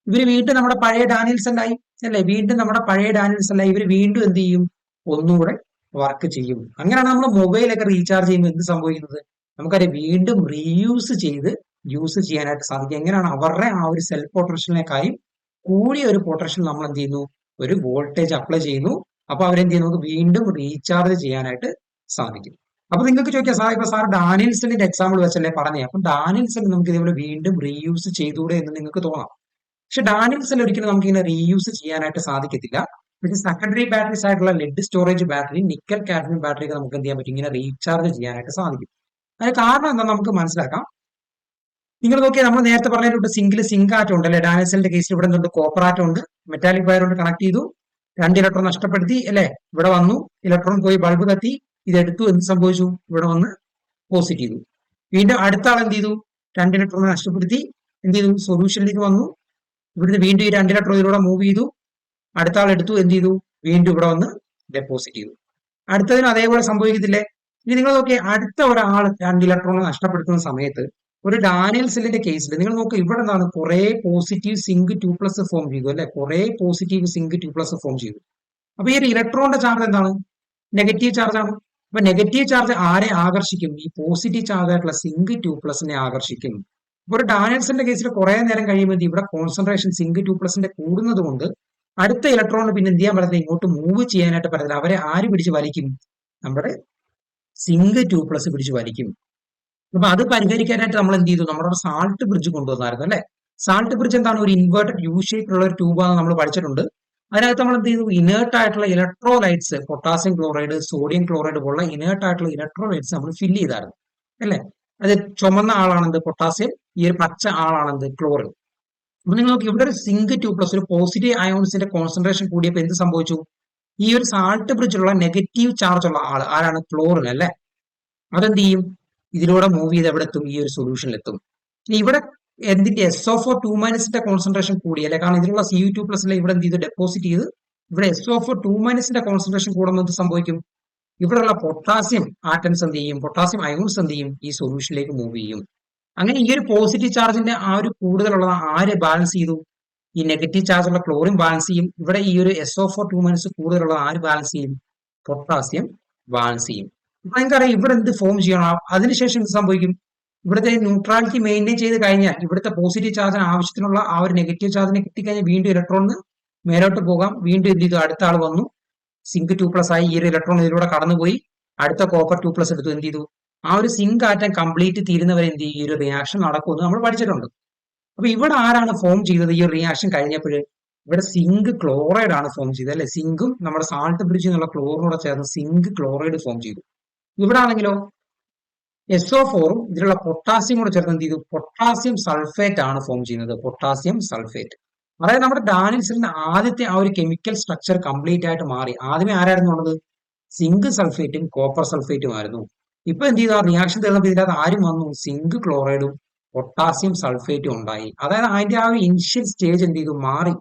ഇവര് വീണ്ടും നമ്മുടെ പഴയ ഡാനിയൽ സെല്ലായി അല്ലെ. വീണ്ടും നമ്മുടെ പഴയ ഡാനിയൽ സെല്ലായി. ഇവര് വീണ്ടും എന്ത് ചെയ്യും? ഒന്നുകൂടെ വർക്ക് ചെയ്യും. അങ്ങനെയാണ് നമ്മൾ മൊബൈലൊക്കെ റീചാർജ് ചെയ്യുമ്പോൾ എന്ത് സംഭവിക്കുന്നത്? നമുക്കറിയാം വീണ്ടും റീയൂസ് ചെയ്ത് യൂസ് ചെയ്യാനായിട്ട് സാധിക്കും. എങ്ങനെയാണ് അവരുടെ ആ ഒരു സെൽഫ് പൊട്ടൻഷ്യലിനെക്കാളും കൂടിയ ഒരു പൊട്ടൻഷ്യൽ നമ്മൾ എന്ത് ചെയ്യുന്നു? ഒരു വോൾട്ടേജ് അപ്ലൈ ചെയ്യുന്നു. അപ്പൊ അവരെന്ത് ചെയ്യുന്നു? നമുക്ക് വീണ്ടും റീചാർജ് ചെയ്യാനായിട്ട് സാധിക്കും. അപ്പൊ നിങ്ങൾക്ക് ചോദിക്കാം, സാർ ഇപ്പൊ സാർ ഡാനിയൽ സെല്ലിന്റെ എക്സാമ്പിൾ വെച്ചല്ലേ പറഞ്ഞേ, അപ്പൊ ഡാനിയൽ സെൽ നമുക്ക് ഇതേപോലെ വീണ്ടും റീയൂസ് ചെയ്തുകൂടെ എന്ന് നിങ്ങൾക്ക് തോന്നാം. പക്ഷെ ഡാനിയൽ സെൽ ഒരിക്കലും നമുക്ക് ഇങ്ങനെ റീയൂസ് ചെയ്യാനായിട്ട് സാധിക്കത്തില്ല. പിന്നെ സെക്കൻഡറി ബാറ്ററീസ് ആയിട്ടുള്ള lead storage battery, nickel cadmium battery ഒക്കെ നമുക്ക് എന്ത് ചെയ്യാൻ പറ്റും? ഇങ്ങനെ റീചാർജ് ചെയ്യാനായിട്ട് സാധിക്കും. അതിന് കാരണം എന്താ നമുക്ക് മനസ്സിലാക്കാം. നിങ്ങൾ നോക്കിയാൽ നമ്മൾ നേരത്തെ പറഞ്ഞിട്ടുണ്ട് സിങ്ക് ആറ്റം ഉണ്ട് അല്ലെ? ഡാനിയൽ സെല്ലിന്റെ കേസിൽ ഇവിടെ എന്തുണ്ട്? കോപ്പർ ആറ്റം ഉണ്ട്. മെറ്റാലിക് വയർ കൊണ്ട് കണക്ട് ചെയ്തു, 2 ഇലക്ട്രോൺ നഷ്ടപ്പെടുത്തി അല്ലെ? ഇവിടെ വന്നു, ഇലക്ട്രോൺ പോയി ബൾബ് കത്തി, ഇതെടുത്തു, എന്ത് സംഭവിച്ചു? ഇവിടെ വന്ന് പോസിറ്റ് ചെയ്തു. വീണ്ടും അടുത്ത ആൾ എന്ത് ചെയ്തു? 2 ഇലക്ട്രോൺ നഷ്ടപ്പെടുത്തി, എന്ത് ചെയ്തു? സൊല്യൂഷനിലേക്ക് വന്നു. ഇവിടുന്ന് വീണ്ടും ഈ 2 ഇലക്ട്രോൺ ഇതിലൂടെ മൂവ് ചെയ്തു. അടുത്ത ആൾ എടുത്തു, എന്ത് ചെയ്തു? വീണ്ടും ഇവിടെ വന്ന് ഡെപ്പോസിറ്റ് ചെയ്തു. അടുത്തതിന് അതേപോലെ സംഭവിക്കത്തില്ലേ? ഇനി നിങ്ങൾ നോക്കിയേ, അടുത്ത ഒരാൾ 2 ഇലക്ട്രോൺ നഷ്ടപ്പെടുത്തുന്ന സമയത്ത് ഒരു ഡാനിയൽ സെല്ലിന്റെ കേസിൽ നിങ്ങൾ നോക്കുക, ഇവിടെ എന്താണ്? കുറെ പോസിറ്റീവ് സിങ്ക് 2+ ഫോം ചെയ്തു അല്ലെ? കുറെ പോസിറ്റീവ് സിങ്ക് 2+ ഫോം ചെയ്തു. അപ്പൊ ഈ ഒരു ഇലക്ട്രോണിന്റെ ചാർജ് എന്താണ്? നെഗറ്റീവ് ചാർജ് ആണ്. അപ്പൊ നെഗറ്റീവ് ചാർജ് ആരെ ആകർഷിക്കും? ഈ പോസിറ്റീവ് ചാർജ് ആയിട്ടുള്ള സിങ്ക് 2+നെ ആകർഷിക്കും. ഇപ്പൊ ഒരു ഡാനിയൽ സെല്ലിന്റെ കേസിൽ കുറെ നേരം കഴിയുമ്പോൾ ഇവിടെ കോൺസെൻട്രേഷൻ സിങ്ക് 2+ന്റെ കൂടുന്നത് കൊണ്ട് അടുത്ത ഇലക്ട്രോണിന് പിന്നെ എന്ത് ചെയ്യാൻ പറ്റത്തില്ല? ഇങ്ങോട്ട് മൂവ് ചെയ്യാനായിട്ട് പറ്റത്തില്ല. അവരെ ആര് പിടിച്ച് വലിക്കും? നമ്മുടെ സിങ്ക് 2+ പിടിച്ച് വലിക്കും. അപ്പൊ അത് പരിഹരിക്കാനായിട്ട് നമ്മൾ എന്ത് ചെയ്തു? നമ്മുടെ സാൾട്ട് ബ്രിഡ്ജ് കൊണ്ടുവന്നായിരുന്നു അല്ലെ? സാൾട്ട് ബ്രിഡ്ജ് എന്താണ്? ഒരു ഇൻവേർട്ടഡ് യു ഷേപ്പിലുള്ള ഒരു ട്യൂബാണ് നമ്മൾ പഠിച്ചിട്ടുണ്ട്. അതിനകത്ത് നമ്മൾ എന്ത് ചെയ്തു? ഇനേർട്ട് ആയിട്ടുള്ള electrolytes, potassium chloride, sodium chloride പോലുള്ള ഇനേർട്ട് ആയിട്ടുള്ള ഇലക്ട്രോലൈറ്റ്സ് നമ്മൾ ഫില്ല് ചെയ്തായിരുന്നു അല്ലെ? അത് ചുമന്ന ആളാണെന്ത്? പൊട്ടാസ്യം. ഈ ഒരു പച്ച ആളാണെന്ത്? ക്ലോറിൻ. അപ്പൊ നിങ്ങൾ നോക്കി, ഇവിടെ ഒരു സിങ്ക് 2+, ഒരു പോസിറ്റീവ് അയോൺസിന്റെ കോൺസെൻട്രേഷൻ കൂടിയപ്പോൾ എന്ത് സംഭവിച്ചു? ഈ ഒരു സാൾട്ട് ബ്രിഡ്ജിലുള്ള നെഗറ്റീവ് ചാർജ് ഉള്ള ആൾ ആരാണ്? ക്ലോറിൻ അല്ലെ? അതെന്ത് ചെയ്യും? ഇതിലൂടെ മൂവ് ചെയ്ത് എവിടെ എത്തും? ഈ ഒരു സൊല്യൂഷനിലെത്തും. ഇനി ഇവിടെ എന്തിന്റെ? SO4 2- കോൺസെൻട്രേഷൻ കൂടി അല്ലെ? കാരണം ഇതിലുള്ള Cu2+ ഇവിടെ എന്ത് ചെയ്ത്? ഡെപ്പോസിറ്റ് ചെയ്ത് ഇവിടെ SO4 2- കോൺസെൻട്രേഷൻ കൂടുമ്പോൾ എന്ത് സംഭവിക്കും? ഇവിടെയുള്ള പൊട്ടാസ്യം ആറ്റംസ് എന്ത് ചെയ്യും? പൊട്ടാസ്യം അയോൺസ് എന്ത് ചെയ്യും? ഈ സൊല്യൂഷനിലേക്ക് മൂവ് ചെയ്യും. അങ്ങനെ ഈ ഒരു പോസിറ്റീവ് ചാർജിന്റെ ആ ഒരു കൂടുതലുള്ളത് ആര് ബാലൻസ് ചെയ്തു? ഈ നെഗറ്റീവ് ചാർജ് ഉള്ള ക്ലോറിൻ ബാലൻസ് ചെയ്യും. ഇവിടെ ഈ ഒരു SO4 2- കൂടുതലുള്ളത് ആര് ബാലൻസ് ചെയ്യും? പൊട്ടാസ്യം ബാലൻസ് ചെയ്യും. അപ്പൊ നിങ്ങൾക്കറിയാം ഇവിടെ എന്ത് ഫോം ചെയ്യണം? അതിനുശേഷം എന്ത് സംഭവിക്കും? ഇവിടുത്തെ ന്യൂട്രാലിറ്റി മെയിൻറ്റെയിൻ ചെയ്ത് കഴിഞ്ഞാൽ ഇവിടുത്തെ പോസിറ്റീവ് ചാർജിന് ആവശ്യത്തിനുള്ള ആ ഒരു നെഗറ്റീവ് ചാർജിനെ കിട്ടിക്കഴിഞ്ഞാൽ വീണ്ടും ഇലക്ട്രോണിന് മേലോട്ട് പോകാം. വീണ്ടും എന്ത് ചെയ്തു? അടുത്ത ആൾ വന്നു, സിങ്ക് 2+ ആയി. ഈ ഒരു ഇലക്ട്രോൺ ഇതിലൂടെ കടന്നുപോയി, അടുത്ത കോപ്പർ 2+ എടുത്തു, എന്ത് ചെയ്തു? ആ ഒരു സിങ്ക് ആറ്റം കംപ്ലീറ്റ് തീരുന്നവരെ എന്ത് ചെയ്യും? ഈ ഒരു റിയാക്ഷൻ നടക്കുമെന്ന് നമ്മൾ പഠിച്ചിട്ടുണ്ട്. അപ്പൊ ഇവിടെ ആരാണ് ഫോം ചെയ്തത്? ഈ ഒരു റിയാക്ഷൻ കഴിഞ്ഞപ്പോൾ ഇവിടെ സിങ്ക് ക്ലോറൈഡ് ആണ് ഫോം ചെയ്തത് അല്ലെ? സിങ്കും നമ്മുടെ സാൾട്ട് ബ്രിഡ്ജിൽ നിന്നുള്ള ക്ലോറിനോടെ ചേർന്ന് സിങ്ക് ക്ലോറൈഡ് ഫോം ചെയ്തു. ഇവിടെ ആണെങ്കിലോ SO4 ഇതിലുള്ള പൊട്ടാസ്യം കൂടെ ചേർന്ന് എന്ത് ചെയ്തു? പൊട്ടാസ്യം സൾഫേറ്റ് ആണ് ഫോം ചെയ്യുന്നത്. Potassium sulphate. അതായത് നമ്മുടെ ഡാനിയൽ സെല്ലിന്റെ ആദ്യത്തെ ആ ഒരു കെമിക്കൽ സ്ട്രക്ചർ കംപ്ലീറ്റ് ആയിട്ട് മാറി. ആദ്യമേ ആരായിരുന്നു ഉള്ളത്? സിങ്ക് സൾഫേറ്റും കോപ്പർ സൾഫേറ്റും ആയിരുന്നു. ഇപ്പൊ എന്ത് ചെയ്തു? ആ റിയാക്ഷൻ തീർന്നപ്പോൾ ഇതിനകത്ത് ആരും വന്നു? സിങ്ക് ക്ലോറൈഡും പൊട്ടാസ്യം സൾഫേറ്റും ഉണ്ടായി. അതായത് അതിന്റെ ആ ഒരു ഇനിഷ്യൽ സ്റ്റേജ് എന്ത് ചെയ്തു? മാറി.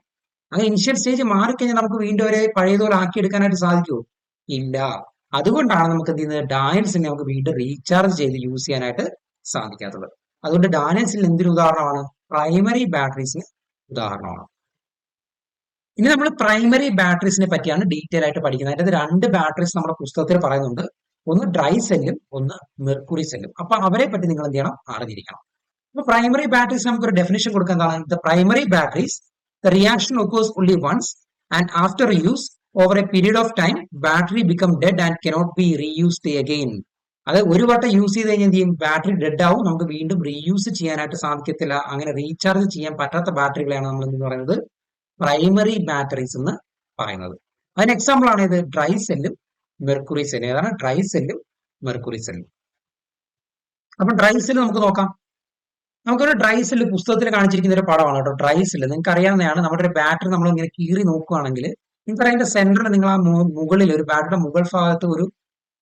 അങ്ങനെ ഇനിഷ്യൽ സ്റ്റേജ് മാറിക്കഴിഞ്ഞാൽ നമുക്ക് വീണ്ടും അവരെ പഴയതുപോലെ ആക്കിയെടുക്കാനായിട്ട് സാധിക്കുമോ? ഇല്ല. അതുകൊണ്ടാണ് നമുക്ക് എന്ത് ചെയ്യുന്നത്? ഡാനിയൽ സെല്ലിനെ നമുക്ക് വീണ്ടും റീചാർജ് ചെയ്ത് യൂസ് ചെയ്യാനായിട്ട് സാധിക്കാത്തത്. അതുകൊണ്ട് ഡാനിയൽ സെല്ലിന് എന്തൊരു ഉദാഹരണമാണ്? പ്രൈമറി ബാറ്ററീസിന് ഉദാഹരണമാണ്. ഇനി നമ്മൾ പ്രൈമറി ബാറ്ററീസിനെ പറ്റിയാണ് ഡീറ്റെയിൽ ആയിട്ട് പഠിക്കുന്നത്. അതിന്റെ 2 ബാറ്ററീസ് നമ്മുടെ പുസ്തകത്തിൽ പറയുന്നുണ്ട്. ഒന്ന് ഡ്രൈ സെല്ലും ഒന്ന് മെർക്കുറി സെല്ലും. അപ്പൊ അവരെ പറ്റി നിങ്ങൾ എന്ത് ചെയ്യണം? അറിഞ്ഞിരിക്കണം. അപ്പൊ പ്രൈമറി ബാറ്ററീസ് നമുക്കൊരു ഡെഫിനിഷൻ കൊടുക്കാൻ എന്താണ്? The primary batteries the reaction occurs only once and after use over a period of time battery become dead and cannot be reused again. അത് ഒരു വട്ടം യൂസ് ചെയ്ത് കഴിഞ്ഞാൽ എന്ത് ചെയ്യും? ബാറ്ററി ഡെഡ് ആവും. നമുക്ക് വീണ്ടും റീയൂസ് ചെയ്യാനായിട്ട് സാധിക്കത്തില്ല. അങ്ങനെ റീചാർജ് ചെയ്യാൻ പറ്റാത്ത ബാറ്ററികളെയാണ് നമ്മൾ എന്ന് പറയുന്നത് പ്രൈമറി ബാറ്ററീസ് എന്ന് പറയുന്നത്. അതിന് എക്സാമ്പിൾ ആണ് ഇത് ഡ്രൈ സെല്ലും മെർക്കുറി സെല്ലും. ഏതാണ്? ഡ്രൈ സെല്ലും മെർക്കുറി സെല്ലും. അപ്പൊ ഡ്രൈ സെല്ല് നമുക്ക് നോക്കാം. നമുക്കൊരു ഡ്രൈ സെല്ല് പുസ്തകത്തിൽ കാണിച്ചിരിക്കുന്ന ഒരു പടമാണ് കേട്ടോ. ഡ്രൈ സെല്ല് നിങ്ങൾക്ക് അറിയാവുന്നതാണ്. നമ്മുടെ ഒരു ബാറ്ററി നമ്മൾ ഇങ്ങനെ കീറി നോക്കുകയാണെങ്കിൽ നിങ്ങൾക്ക് അതിന്റെ സെന്ററിൽ നിങ്ങൾ ആ മുകളിൽ ഒരു ബാറ്ററിയുടെ മുകൾ ഭാഗത്ത് ഒരു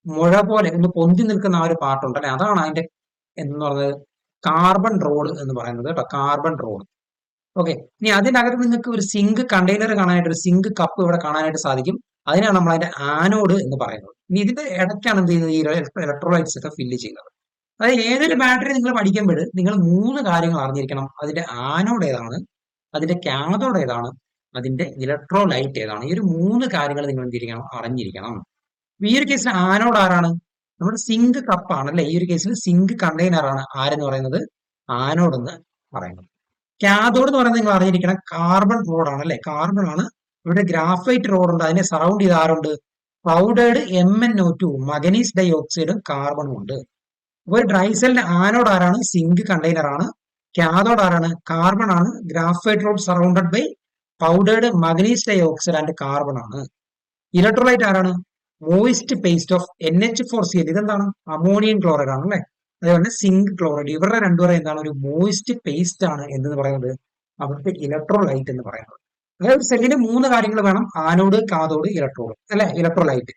മുഴ പോലെ ഒന്ന് പൊന്തി നിൽക്കുന്ന ആ ഒരു പാർട്ടുണ്ട് അല്ലെ? അതാണ് അതിന്റെ എന്ന് പറയുന്നത് കാർബൺ റോഡ് എന്ന് പറയുന്നത് കേട്ടോ. Carbon road. ഓക്കെ. ഇനി അതിനകത്ത് നിങ്ങൾക്ക് ഒരു സിങ്ക് കണ്ടെയ്നർ കാണാനായിട്ട്, ഒരു സിങ്ക് കപ്പ് ഇവിടെ കാണാനായിട്ട് സാധിക്കും. അതിനാണ് നമ്മൾ അതിന്റെ ആനോഡ് എന്ന് പറയുന്നത്. ഇനി ഇതിന്റെ ഇടയ്ക്കാണ് എന്ത് ചെയ്യുന്നത്? ഈ ഇലക്ട്രോലൈറ്റ്സ് ഒക്കെ ഫില്ല് ചെയ്യുന്നത്. അതായത് ഏതൊരു ബാറ്ററി നിങ്ങൾ പഠിക്കുമ്പോൾ നിങ്ങൾ 3 കാര്യങ്ങൾ അറിഞ്ഞിരിക്കണം. അതിന്റെ ആനോഡ് ഏതാണ്, അതിന്റെ കാഥോഡ് ഏതാണ്, അതിന്റെ ഇലക്ട്രോലൈറ്റ് ഏതാണ്. ഈ ഒരു 3 കാര്യങ്ങൾ നിങ്ങൾ എന്തിരിക്കണം? അറിഞ്ഞിരിക്കണം. ഈ ഒരു കേസിൽ ആനോഡ് ആരാണ്? നമ്മുടെ സിങ്ക് കപ്പാണ് അല്ലെ? ഈ ഒരു കേസിൽ സിങ്ക് കണ്ടെയ്നർ ആണ് ആരെന്ന് പറയുന്നത്? ആനോഡ് എന്ന് പറയുന്നത്. കാഥോഡ് എന്ന് പറയുന്നത് നിങ്ങൾ അറിഞ്ഞിരിക്കണം, കാർബൺ റോഡ് ആണ് അല്ലെ? കാർബൺ ആണ്. ഇവിടെ ഗ്രാഫൈറ്റ് റോഡ് ഉണ്ട്, അതിനെ സറൗണ്ട് ചെയ്ത് ആരുണ്ട്? പൗഡേർഡ് MnO2 മഗ്നീസ് ഡൈ ഓക്സൈഡും കാർബണും ഉണ്ട്. അപ്പൊ ഒരു ഡ്രൈസെല്ലിന്റെ ആനോഡ് ആരാണ്? സിങ്ക് കണ്ടെയ്നർ ആണ്. കാഥോഡ് ആരാണ്? കാർബൺ ആണ്. Graphite rod surrounded by powdered manganese dioxide and carbon ആണ്. ഇലക്ട്രോലൈറ്റ് ആരാണ്? Moist paste of NH4Cl. ഇതെന്താണ്? അമോണിയം ക്ലോറൈഡ് ആണ് അല്ലെ? അതുപോലെ സിങ്ക് ക്ലോറൈഡ്. ഇവരുടെ രണ്ടുപേരും എന്താണ്? ഒരു മോയിസ്റ്റ് പേസ്റ്റ് ആണ് എന്ന് പറയുന്നത് അവിടുത്തെ ഇലക്ട്രോലൈറ്റ് എന്ന് പറയുന്നത്. അതായത് സെല്ലിന് 3 കാര്യങ്ങൾ വേണം: ആനോഡ്, കാഥോഡ്, ഇലക്ട്രോഡ് അല്ലെ? ഇലക്ട്രോലൈറ്റ്.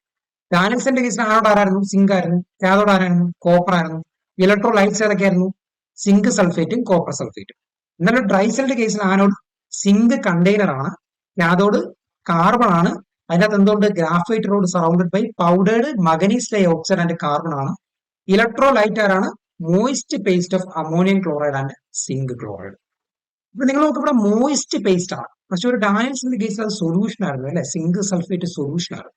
ഡാനിൽസന്റെ കേസിൽ ആനോഡ് ആരായിരുന്നു? സിങ്ക് ആയിരുന്നു. കാഥോഡ് ആരായിരുന്നു? കോപ്പർ ആയിരുന്നു. ഇലക്ട്രോലൈറ്റ്സ് ഏതൊക്കെയായിരുന്നു? സിങ്ക് സൾഫേറ്റും കോപ്പർ സൾഫേറ്റും. എന്നാലും ഡ്രൈസെല്ലിന്റെ കേസിൽ ആനോഡ് സിങ്ക് കണ്ടെയ്നർ ആണ്. കാഥോഡ് കാർബൺ ആണ്. അതിനകത്ത് എന്തുകൊണ്ട്? Graphite rod surrounded by powdered manganese dioxide and carbon ആണ്. ഇലക്ട്രോലൈറ്റ് ആരാണ്? Moist paste of ammonium chloride and zinc chloride. ഇപ്പൊ നിങ്ങൾ നോക്ക്, ഇവിടെ മോയിസ്റ്റ് പേസ്റ്റ് ആണ്, പക്ഷെ ഒരു ഡാനിൽസിന്റെ കേസിൽ അത് സൊല്യൂഷൻ ആയിരുന്നു അല്ലെ? സിങ്ക് സൾഫേറ്റ് സൊല്യൂഷൻ ആണ്.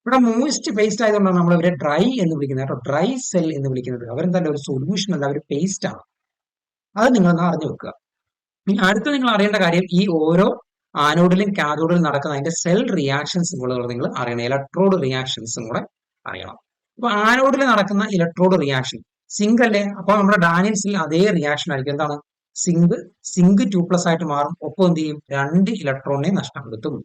ഇവിടെ മോയിസ്റ്റ് പേസ്റ്റ് ആയതുകൊണ്ടാണ് നമ്മൾ ഇവരെ ഡ്രൈ എന്ന് വിളിക്കുന്നത് കേട്ടോ. ഡ്രൈ സെൽ എന്ന് വിളിക്കുന്നത്. അവരെന്തല്ല ഒരു സൊല്യൂഷൻ അല്ല, അവർ പേസ്റ്റ് ആണ്. അത് നിങ്ങളൊന്ന് അറിഞ്ഞു വെക്കുക. ഇനി അടുത്ത് നിങ്ങൾ അറിയേണ്ട കാര്യം, ഈ ഓരോ ആനോഡിലും കാഥോഡിലും നടക്കുന്ന അതിന്റെ സെൽ റിയാക്ഷൻസും കൂടെ നിങ്ങൾ അറിയണം. ഇലക്ട്രോഡ് റിയാക്ഷൻസും കൂടെ അറിയണം. അപ്പൊ ആനോഡിൽ നടക്കുന്ന ഇലക്ട്രോഡ് റിയാക്ഷൻ സിങ്ക് അല്ലേ? അപ്പൊ നമ്മുടെ ഡാനിൽസിൽ അതേ റിയാക്ഷൻ ആയിരിക്കും. എന്താണ്? സിങ്ക് 2+ ആയിട്ട് മാറും. ഒപ്പം എന്ത് ചെയ്യും? 2 ഇലക്ട്രോണിനെ നഷ്ടപ്പെടുത്തും.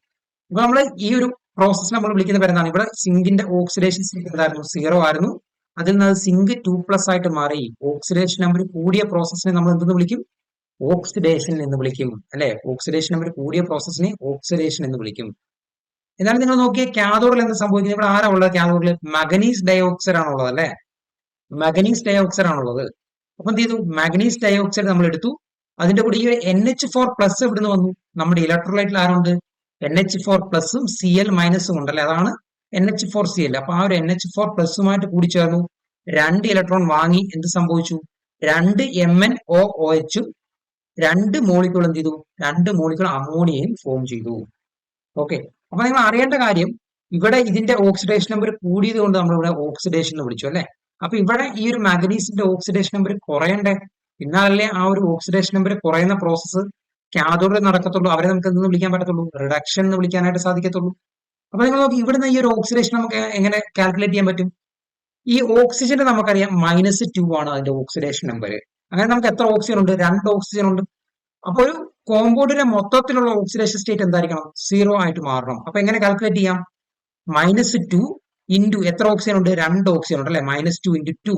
അപ്പൊ നമ്മൾ ഈ ഒരു പ്രോസസ് നമ്മൾ വിളിക്കുന്ന പേരെന്താണ്? ഇവിടെ സിങ്കിന്റെ ഓക്സിഡേഷൻ സ്റ്റേറ്റ് എന്തായിരുന്നു? 0 ആയിരുന്നു. അതിൽ നിന്ന് സിങ്ക് 2+ ആയിട്ട് മാറി. ഓക്സിഡേഷൻ നമ്പർ കൂടിയ പ്രോസസ്സിനെ നമ്മൾ എന്തെന്ന് വിളിക്കും? ഓക്സിഡേഷൻ എന്ന് വിളിക്കും അല്ലെ? ഓക്സിഡേഷൻ നമ്പർ കൂടിയ പ്രോസസ്സിനെ ഓക്സിഡേഷൻ എന്ന് വിളിക്കും. എന്നാലും നിങ്ങൾ നോക്കിയ കാഥോഡിൽ എന്ത് സംഭവിക്കുന്നത്? ഇവിടെ ആരാ ഉള്ളത്? കാഥോഡിൽ മഗ്നീസ് ഡയോക്സൈഡ് ആണുള്ളത് അല്ലെ? മഗ്നീസ് ഡയോക്സൈഡ് ആണുള്ളത്. അപ്പൊ എന്ത് ചെയ്തു? മഗ്നീസ് ഡയോക്സൈഡ് നമ്മൾ എടുത്തു. അതിന്റെ കൂടെ ഈ NH4+ ഇവിടുന്ന് വന്നു. നമ്മുടെ ഇലക്ട്രോലൈറ്റിൽ ആരുണ്ട്? NH4+ഉം Cl- ഉണ്ടല്ലേ? അതാണ് NH4Cl. അപ്പൊ ആ ഒരു NH4+ഉമായിട്ട് കൂടി ചേർന്നു. 2 ഇലക്ട്രോൺ വാങ്ങി. എന്ത് സംഭവിച്ചു? 2 MnOOHഉം 2 മോളിക്യൂൾ എന്ത് ചെയ്തു? 2 മോളിക്യൂൾ അമോണിയയും ഫോം ചെയ്തു. ഓക്കെ. അപ്പൊ നിങ്ങൾ അറിയേണ്ട കാര്യം, ഇവിടെ ഇതിന്റെ ഓക്സിഡേഷൻ നമ്പർ കൂടിയത് കൊണ്ട് നമ്മൾ ഇവിടെ ഓക്സിഡേഷൻ എന്ന് വിളിച്ചു അല്ലെ? അപ്പൊ ഇവിടെ ഈ ഒരു മാഗ്നീസിന്റെ ഓക്സിഡേഷൻ നമ്പർ കുറയണ്ടേ? എന്നാലല്ലേ ആ ഒരു ഓക്സിഡേഷൻ നമ്പർ കുറയുന്ന പ്രോസസ്സ് കാഥോഡിൽ നടക്കത്തുള്ളൂ. അവരെ നമുക്ക് എന്തെന്ന് വിളിക്കാൻ പറ്റത്തുള്ളൂ? റിഡക്ഷൻ എന്ന് വിളിക്കാനായിട്ട് സാധിക്കത്തുള്ളൂ. അപ്പൊ നിങ്ങൾ നോക്കി, ഇവിടുന്ന് ഈ ഒരു ഓക്സിഡേഷൻ നമുക്ക് എങ്ങനെ കാൽക്കുലേറ്റ് ചെയ്യാൻ പറ്റും? ഈ ഓക്സിജന്റെ നമുക്കറിയാം -2 ആണ് അതിന്റെ ഓക്സിഡേഷൻ നമ്പർ. അങ്ങനെ നമുക്ക് എത്ര ഓക്സിജൻ ഉണ്ട്? 2 ഓക്സിജൻ ഉണ്ട്. അപ്പൊ ഒരു കോമ്പൗണ്ടിന്റെ മൊത്തത്തിലുള്ള ഓക്സിഡേഷൻ സ്റ്റേറ്റ് എന്തായിരിക്കണം? 0 ആയിട്ട് മാറണം. അപ്പൊ എങ്ങനെ കാൽക്കുലേറ്റ് ചെയ്യാം? -2 ഇൻറ്റു എത്ര ഓക്സിജൻ ഉണ്ട്? 2 ഓക്സിജൻ ഉണ്ട് അല്ലെ? -2 ഇൻറ്റു 2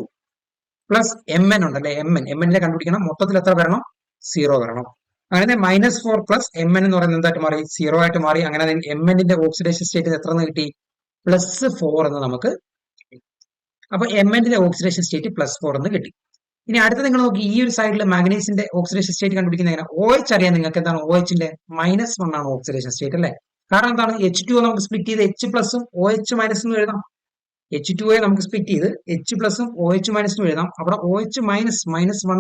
പ്ലസ് Mn ഉണ്ടല്ലേ? Mn കണ്ടുപിടിക്കണം. മൊത്തത്തിൽ എത്ര വരണം? 0 വരണം. അങ്ങനെ -4 പ്ലസ് Mn എന്ന് പറയുന്നത് എന്തായിട്ട് മാറി? 0 ആയിട്ട് മാറി. അങ്ങനെ Mnന്റെ ഓക്സിഡേഷൻ സ്റ്റേറ്റ് എത്ര എന്ന് കിട്ടി? +4 എന്ന് നമുക്ക് കിട്ടി. അപ്പൊ Mnന്റെ ഓക്സിഡേഷൻ സ്റ്റേറ്റ് +4 എന്ന് കിട്ടി. ഇനി അടുത്ത നിങ്ങൾ നോക്കി, ഈ ഒരു സൈഡിൽ മാഗ്നീസിന്റെ ഓക്സിഡേഷൻ സ്റ്റേറ്റ് കണ്ടുപിടിക്കുന്ന എങ്ങനെ? OH അറിയാം നിങ്ങൾക്ക്. എന്താണ് OHന്റെ? -1 ആണ് ഓക്സിഡേഷൻ സ്റ്റേറ്റ് അല്ലെ? കാരണം എന്താണ്? H2O നമുക്ക് സ്പ്ലിറ്റ് ചെയ്ത് H+ഉം OH- എന്നും എഴുതാം. H2O നമുക്ക് സ്പ്ലിറ്റ് ചെയ്ത് H+ഉം OH- എന്നും എഴുതാം. അവിടെ OH-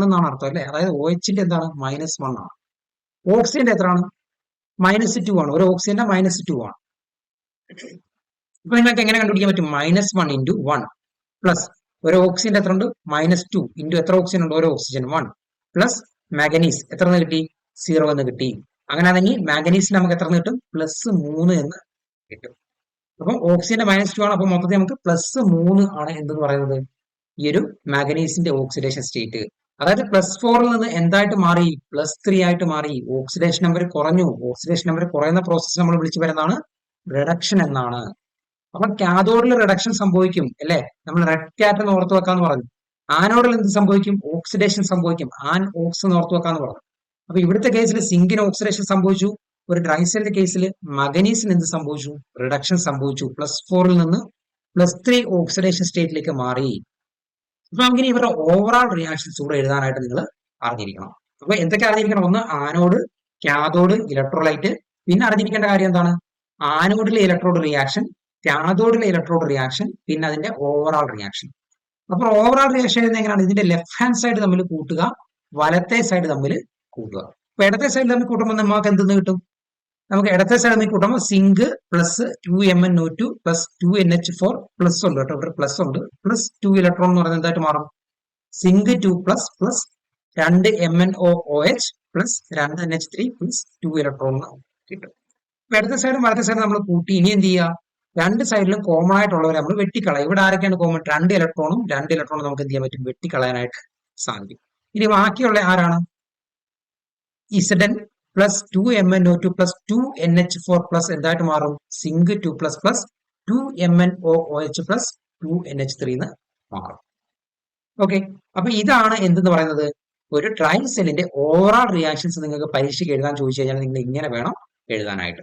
എന്നാണ് അർത്ഥം അല്ലെ? അതായത് OHന്റെ എന്താണ്? -1 ആണ്. ഓക്സിജന്റെ എത്രയാണ്? -2 ആണ്. ഒരു ഓക്സിജന്റെ -2 ആണ്. ഇപ്പൊ നിങ്ങൾക്ക് എങ്ങനെ കണ്ടുപിടിക്കാൻ പറ്റും? -1 ഇൻറ്റു 1 പ്ലസ് ഒരു ഓക്സിജന്റെ എത്ര ഉണ്ട്? -2 ഇൻറ്റു എത്ര ഓക്സിജൻ ഉണ്ട്? ഒരു ഓക്സിജൻ 1 പ്ലസ് മാഗ്നീസ് എത്ര എന്ന് കിട്ടി? 0 എന്ന് കിട്ടി. അങ്ങനെ ആണെങ്കിൽ മാഗ്നീസിന് നമുക്ക് എത്ര കിട്ടും? +3 എന്ന് കിട്ടും. അപ്പം ഓക്സിജന്റെ -2 ആണ്. അപ്പൊ മൊത്തത്തിൽ നമുക്ക് +3 ആണ് എന്തെന്ന് പറയുന്നത്? ഈ ഒരു മാഗ്നീസിന്റെ ഓക്സിഡേഷൻ സ്റ്റേറ്റ്. അതായത് +4ൽ നിന്ന് എന്തായിട്ട് മാറി? +3 ആയിട്ട് മാറി. ഓക്സിഡേഷൻ നമ്പർ കുറഞ്ഞു. ഓക്സിഡേഷൻ നമ്പർ കുറയുന്ന പ്രോസസ്സ് നമ്മൾ വിളിച്ചു വരുന്നതാണ് റിഡക്ഷൻ എന്നാണ്. അപ്പൊ കാഥോഡിൽ റിഡക്ഷൻ സംഭവിക്കും അല്ലെ? നമ്മൾ റെഡ് ക്യാറ്റ് എന്ന് ഓർത്ത് വെക്കാന്ന് പറഞ്ഞു. ആനോഡിൽ എന്ത് സംഭവിക്കും? ഓക്സിഡേഷൻ സംഭവിക്കും. ആൻ ഓക്സ് എന്ന് ഓർത്ത് വെക്കാന്ന് പറഞ്ഞു. അപ്പൊ ഇവിടുത്തെ കേസിൽ സിങ്കിന് ഓക്സിഡേഷൻ സംഭവിച്ചു. ഒരു ഡ്രൈസെല്ലിന്റെ കേസിൽ മഗ്നീസിന് എന്ത് സംഭവിച്ചു? റിഡക്ഷൻ സംഭവിച്ചു. +4ൽ നിന്ന് +3 ഓക്സിഡേഷൻ സ്റ്റേറ്റിലേക്ക് മാറി. അപ്പൊ അങ്ങനെ ഇവരുടെ ഓവറോൾ റിയാക്ഷൻസ് കൂടെ എഴുതാനായിട്ട് നിങ്ങൾ അറിഞ്ഞിരിക്കണം. അപ്പൊ എന്തൊക്കെ അറിഞ്ഞിരിക്കണം? ഒന്ന് ആനോഡ്, കാഥോഡ്, ഇലക്ട്രോലൈറ്റ്. പിന്നെ അറിഞ്ഞിരിക്കേണ്ട കാര്യം എന്താണ്? ആനോഡിലെ ഇലക്ട്രോഡ് റിയാക്ഷൻ, കാഥോഡിലെ ഇലക്ട്രോഡ് റിയാക്ഷൻ, പിന്നെ അതിന്റെ ഓവറോൾ റിയാക്ഷൻ. അപ്പൊ ഓവറോൾ റിയാക്ഷൻ എങ്ങനെയാണ്? ഇതിന്റെ ലെഫ്റ്റ് ഹാൻഡ് സൈഡ് തമ്മിൽ കൂട്ടുക, വലത്തെ സൈഡ് തമ്മിൽ കൂട്ടുക. അപ്പൊ ഇടത്തെ സൈഡ് തമ്മിൽ കൂട്ടുമ്പോൾ നമുക്ക് എന്തെന്ന് കിട്ടും? നമുക്ക് ഇടത്തെ സൈഡ് നോക്കി കൂട്ടുമ്പോൾ zinc plus 2MnO2 plus 2NH4 plus ഉണ്ട് കേട്ടോ, ഇവിടെ പ്ലസ് ഉണ്ട്, പ്ലസ് 2 ഇലക്ട്രോൺ എന്ന് പറയുന്നത് എന്തായിട്ട് മാറും? Zinc 2 plus plus 2 MnOOH plus 2 NH3 plus 2 electron കിട്ടും. അപ്പൊ ഇടത്തെ സൈഡും വലത്തെ സൈഡും നമ്മൾ കൂട്ടി ഇനി എന്ത് ചെയ്യുക? രണ്ട് സൈഡിലും കോമൺ ആയിട്ടുള്ളവരെ നമ്മൾ വെട്ടിക്കളയും. ഇവിടെ ആരൊക്കെയാണ് കോമൺ? 2 ഇലക്ട്രോണും നമുക്ക് എന്ത് ചെയ്യാൻ പറ്റും? വെട്ടിക്കളയാനായിട്ട് സാധിക്കും. ഇനി ബാക്കിയുള്ള ആരാണ്? Zn plus 2MnO2 plus 2NH4 plus എന്തായിട്ട് മാറും? Zinc 2 plus plus 2MnOOH plus 2NH3 എന്ന് മാറും. ഓക്കെ, അപ്പൊ ഇതാണ് എന്തെന്ന് പറയുന്നത്, ഒരു ട്രൈ സെല്ലിന്റെ ഓവറോൾ റിയാക്ഷൻസ് നിങ്ങൾക്ക് പരീക്ഷയ്ക്ക് എഴുതാൻ ചോദിച്ചു കഴിഞ്ഞാൽ നിങ്ങൾ ഇങ്ങനെ വേണം എഴുതാനായിട്ട്.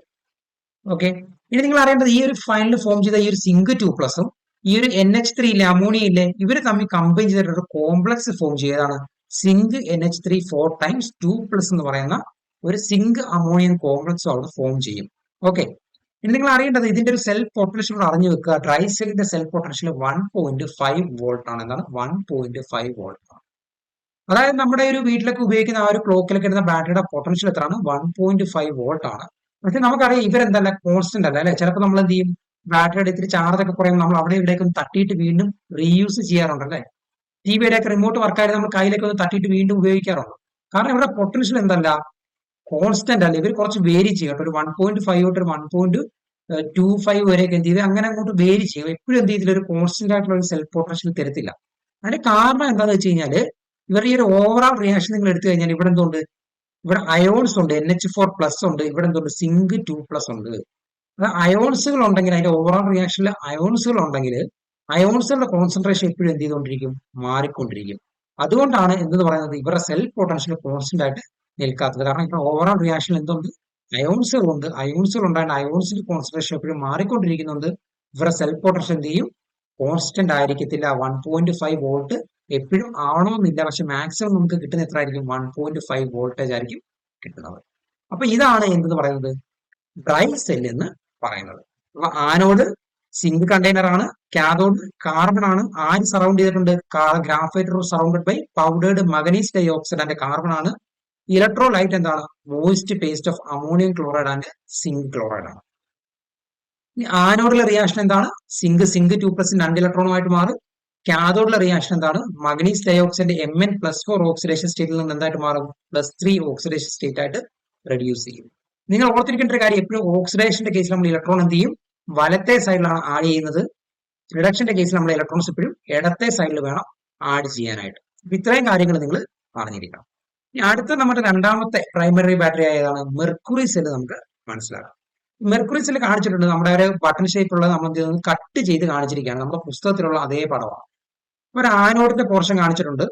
ഓക്കെ, ഇനി നിങ്ങൾ അറിയേണ്ടത് ഈ ഒരു ഫൈനൽ ഫോം ചെയ്ത ഈ ഒരു സിങ്ക് 2 പ്ലസും ഈ ഒരു NH3 ഇല്ലേ, അമോണിയ ഇല്ലേ, ഇവര് തമ്മിൽ കമ്പൈൻ ചെയ്തിട്ട് ഒരു കോംപ്ലക്സ് ഫോം ചെയ്തതാണ് സിങ്ക് NH3 4 ടൈംസ് 2 പ്ലസ് എന്ന് പറയുന്ന ഒരു സിങ്ക് അമോണിയൻ കോംപ്ലക്സ് അവിടെ ഫോം ചെയ്യും. ഓക്കെ, ഇനി നിങ്ങൾ അറിയേണ്ടത് ഇതിന്റെ ഒരു സെൽഫ് പൊട്ടൻഷ്യൽ അറിഞ്ഞു വെക്കുക. ട്രൈ സെല്ലിന്റെ സെൽഫ് പൊട്ടൻഷ്യൽ 1.5 വോൾട്ട് ആണ്. എന്താണ്? 1.5 വോൾട്ട് ആണ്. അതായത് നമ്മുടെ ഒരു വീട്ടിലൊക്കെ ഉപയോഗിക്കുന്ന ആ ഒരു ക്ലോക്കിലൊക്കെ ഇടുന്ന ബാറ്ററിയുടെ പൊട്ടൻഷ്യൽ എത്രയാണ്? 1.5 വോൾട്ട് ആണ്. പക്ഷെ നമുക്കറിയാം ഇവരെന്തല്ല, കോൺസ്റ്റന്റ് അല്ല അല്ലെ. ചിലപ്പോൾ നമ്മൾ എന്ത് ചെയ്യും? ബാറ്ററിയുടെ ഇത്തിരി ചാർജ് ഒക്കെ കുറയുമ്പോൾ നമ്മൾ അവിടെ ഇവിടേക്ക് ഒന്ന് തട്ടിയിട്ട് വീണ്ടും റീയൂസ് ചെയ്യാറുണ്ടല്ലേ. ടിവിയുടെ ഒക്കെ റിമോട്ട് വർക്കായിട്ട് നമ്മൾ കയ്യിലേക്ക് ഒന്ന് തട്ടിയിട്ട് വീണ്ടും ഉപയോഗിക്കാറുണ്ട്. കാരണം ഇവിടെ പൊട്ടൻഷ്യൽ എന്തല്ല, കോൺസ്റ്റന്റ് അല്ല. ഇവർ കുറച്ച് വേരി ചെയ്യും കേട്ടോ. ഒരു 1.5 തൊട്ട് ഒരു 1.25 വരെയൊക്കെ എന്ത് ചെയ്ത് അങ്ങനെ അങ്ങോട്ട് വേരി ചെയ്യും. എപ്പോഴും എന്ത് ചെയ്തില്ല, ഒരു കോൺസ്റ്റന്റ് ആയിട്ടുള്ള ഒരു സെൽഫ് പൊട്ടൻഷ്യൽ തരത്തില്ല. അതിന്റെ കാരണം എന്താണെന്ന് വെച്ച് കഴിഞ്ഞാൽ ഇവരുടെ ഈ ഒരു ഓവറോൾ റിയാക്ഷൻ നിങ്ങൾ എടുത്തു കഴിഞ്ഞാൽ ഇവിടെ എന്തുണ്ട്? ഇവിടെ അയോൺസ് ഉണ്ട്, NH4 പ്ലസ് ഉണ്ട്, ഇവിടെ എന്തുണ്ട്? സിങ്ക് 2 പ്ലസ് ഉണ്ട്. അയോൺസുകൾ ഉണ്ടെങ്കിൽ അതിന്റെ ഓവറോൾ റിയാക്ഷനിൽ അയോൺസുകൾ ഉണ്ടെങ്കിൽ അയോൺസുകളുടെ കോൺസെൻട്രേഷൻ എപ്പോഴും എന്ത് ചെയ്തുകൊണ്ടിരിക്കും? മാറിക്കൊണ്ടിരിക്കും. അതുകൊണ്ടാണ് എന്തെന്ന് പറയുന്നത് ഇവരുടെ സെൽഫ് പൊട്ടൻഷ്യൽ കോൺസ്റ്റന്റ് ആയിട്ട് നിൽക്കാത്തത്. കാരണം ഇപ്പോൾ ഓവറോൾ റിയാക്ഷനിൽ എന്തുണ്ട്? അയോൺസുകളുണ്ട്. അയോൺസുകൾ ഉണ്ടായിട്ട് അയോൺസിന്റെ കോൺസെൻട്രേഷൻ എപ്പോഴും മാറിക്കൊണ്ടിരിക്കുന്നുണ്ട്. ഇവരുടെ സെൽഫ് പൊട്ടൻഷ്യൽ എന്ത് ചെയ്യും? കോൺസ്റ്റന്റ് ആയിരിക്കത്തില്ല. 1.5 വോൾട്ട് എപ്പോഴും ആവണമെന്നില്ല. പക്ഷെ മാക്സിമം നമുക്ക് കിട്ടുന്ന എത്ര ആയിരിക്കും? 1.5 വോൾട്ടേജ് ആയിരിക്കും കിട്ടുന്നത്. അപ്പൊ ഇതാണ് എന്തെന്ന് പറയുന്നത് ഡ്രൈ സെൽ എന്ന് പറയുന്നത്. അപ്പൊ ആനോഡ് സിങ്ക് കണ്ടെയ്നർ ആണ്, കാഥോഡ് കാർബൺ ആണ്. ആര് സറൗണ്ട് ചെയ്തിട്ടുണ്ട്? Graphite surrounded by powdered manganese dioxide and carbon ആണ്. ഇലക്ട്രോലൈറ്റ് എന്താണ്? Moist paste of ammonium chloride and zinc chloride ആണ്. ഇനി ആനോഡിലെ റിയാക്ഷൻ എന്താണ്? സിങ്ക് 2 പ്ലസ് 2 ഇലക്ട്രോണുമായിട്ട് മാറും. കാഥോഡിലെ റിയാക്ഷൻ എന്താണ്? മഗ്നീസ് ഡൈ ഓക്സൈഡ് Mn+4 ഓക്സിഡേഷൻ സ്റ്റേറ്റിൽ നിന്ന് എന്തായിട്ട് മാറും? +3 ഓക്സിഡേഷൻ സ്റ്റേറ്റ് ആയിട്ട് റെഡ്യൂസ് ചെയ്യും. നിങ്ങൾ ഓർത്തിരിക്കേണ്ട ഒരു കാര്യം, എപ്പോഴും ഓക്സിഡേഷന്റെ കേസിൽ നമ്മൾ ഇലക്ട്രോൺ എന്ത് ചെയ്യും? വലത്തെ സൈഡിലാണ് ആഡ് ചെയ്യുന്നത്. റിഡക്ഷന്റെ കേസിൽ നമ്മൾ ഇലക്ട്രോൺസ് എപ്പോഴും ഇടത്തെ സൈഡിൽ വേണം ആഡ് ചെയ്യാനായിട്ട്. അപ്പൊ ഇത്രയും കാര്യങ്ങൾ നിങ്ങൾ അറിഞ്ഞിരിക്കണം. ഇനി അടുത്ത നമ്മുടെ രണ്ടാമത്തെ പ്രൈമറി ബാറ്ററി ആയതാണ് മെർക്കുറി സെല്ല്. നമുക്ക് മനസ്സിലാക്കാം. മെർക്കുറി സെല്ല് കാണിച്ചിട്ടുണ്ട്. നമ്മുടെ ഒരു ബട്ടൺ ഷേപ്പുള്ള നമ്മൾ കട്ട് ചെയ്ത് കാണിച്ചിരിക്കുകയാണ്. നമ്മുടെ പുസ്തകത്തിലുള്ള അതേ പടമാണ്. ഒരു ആനോഡിന്റെ പോർഷൻ കാണിച്ചിട്ടുണ്ട്,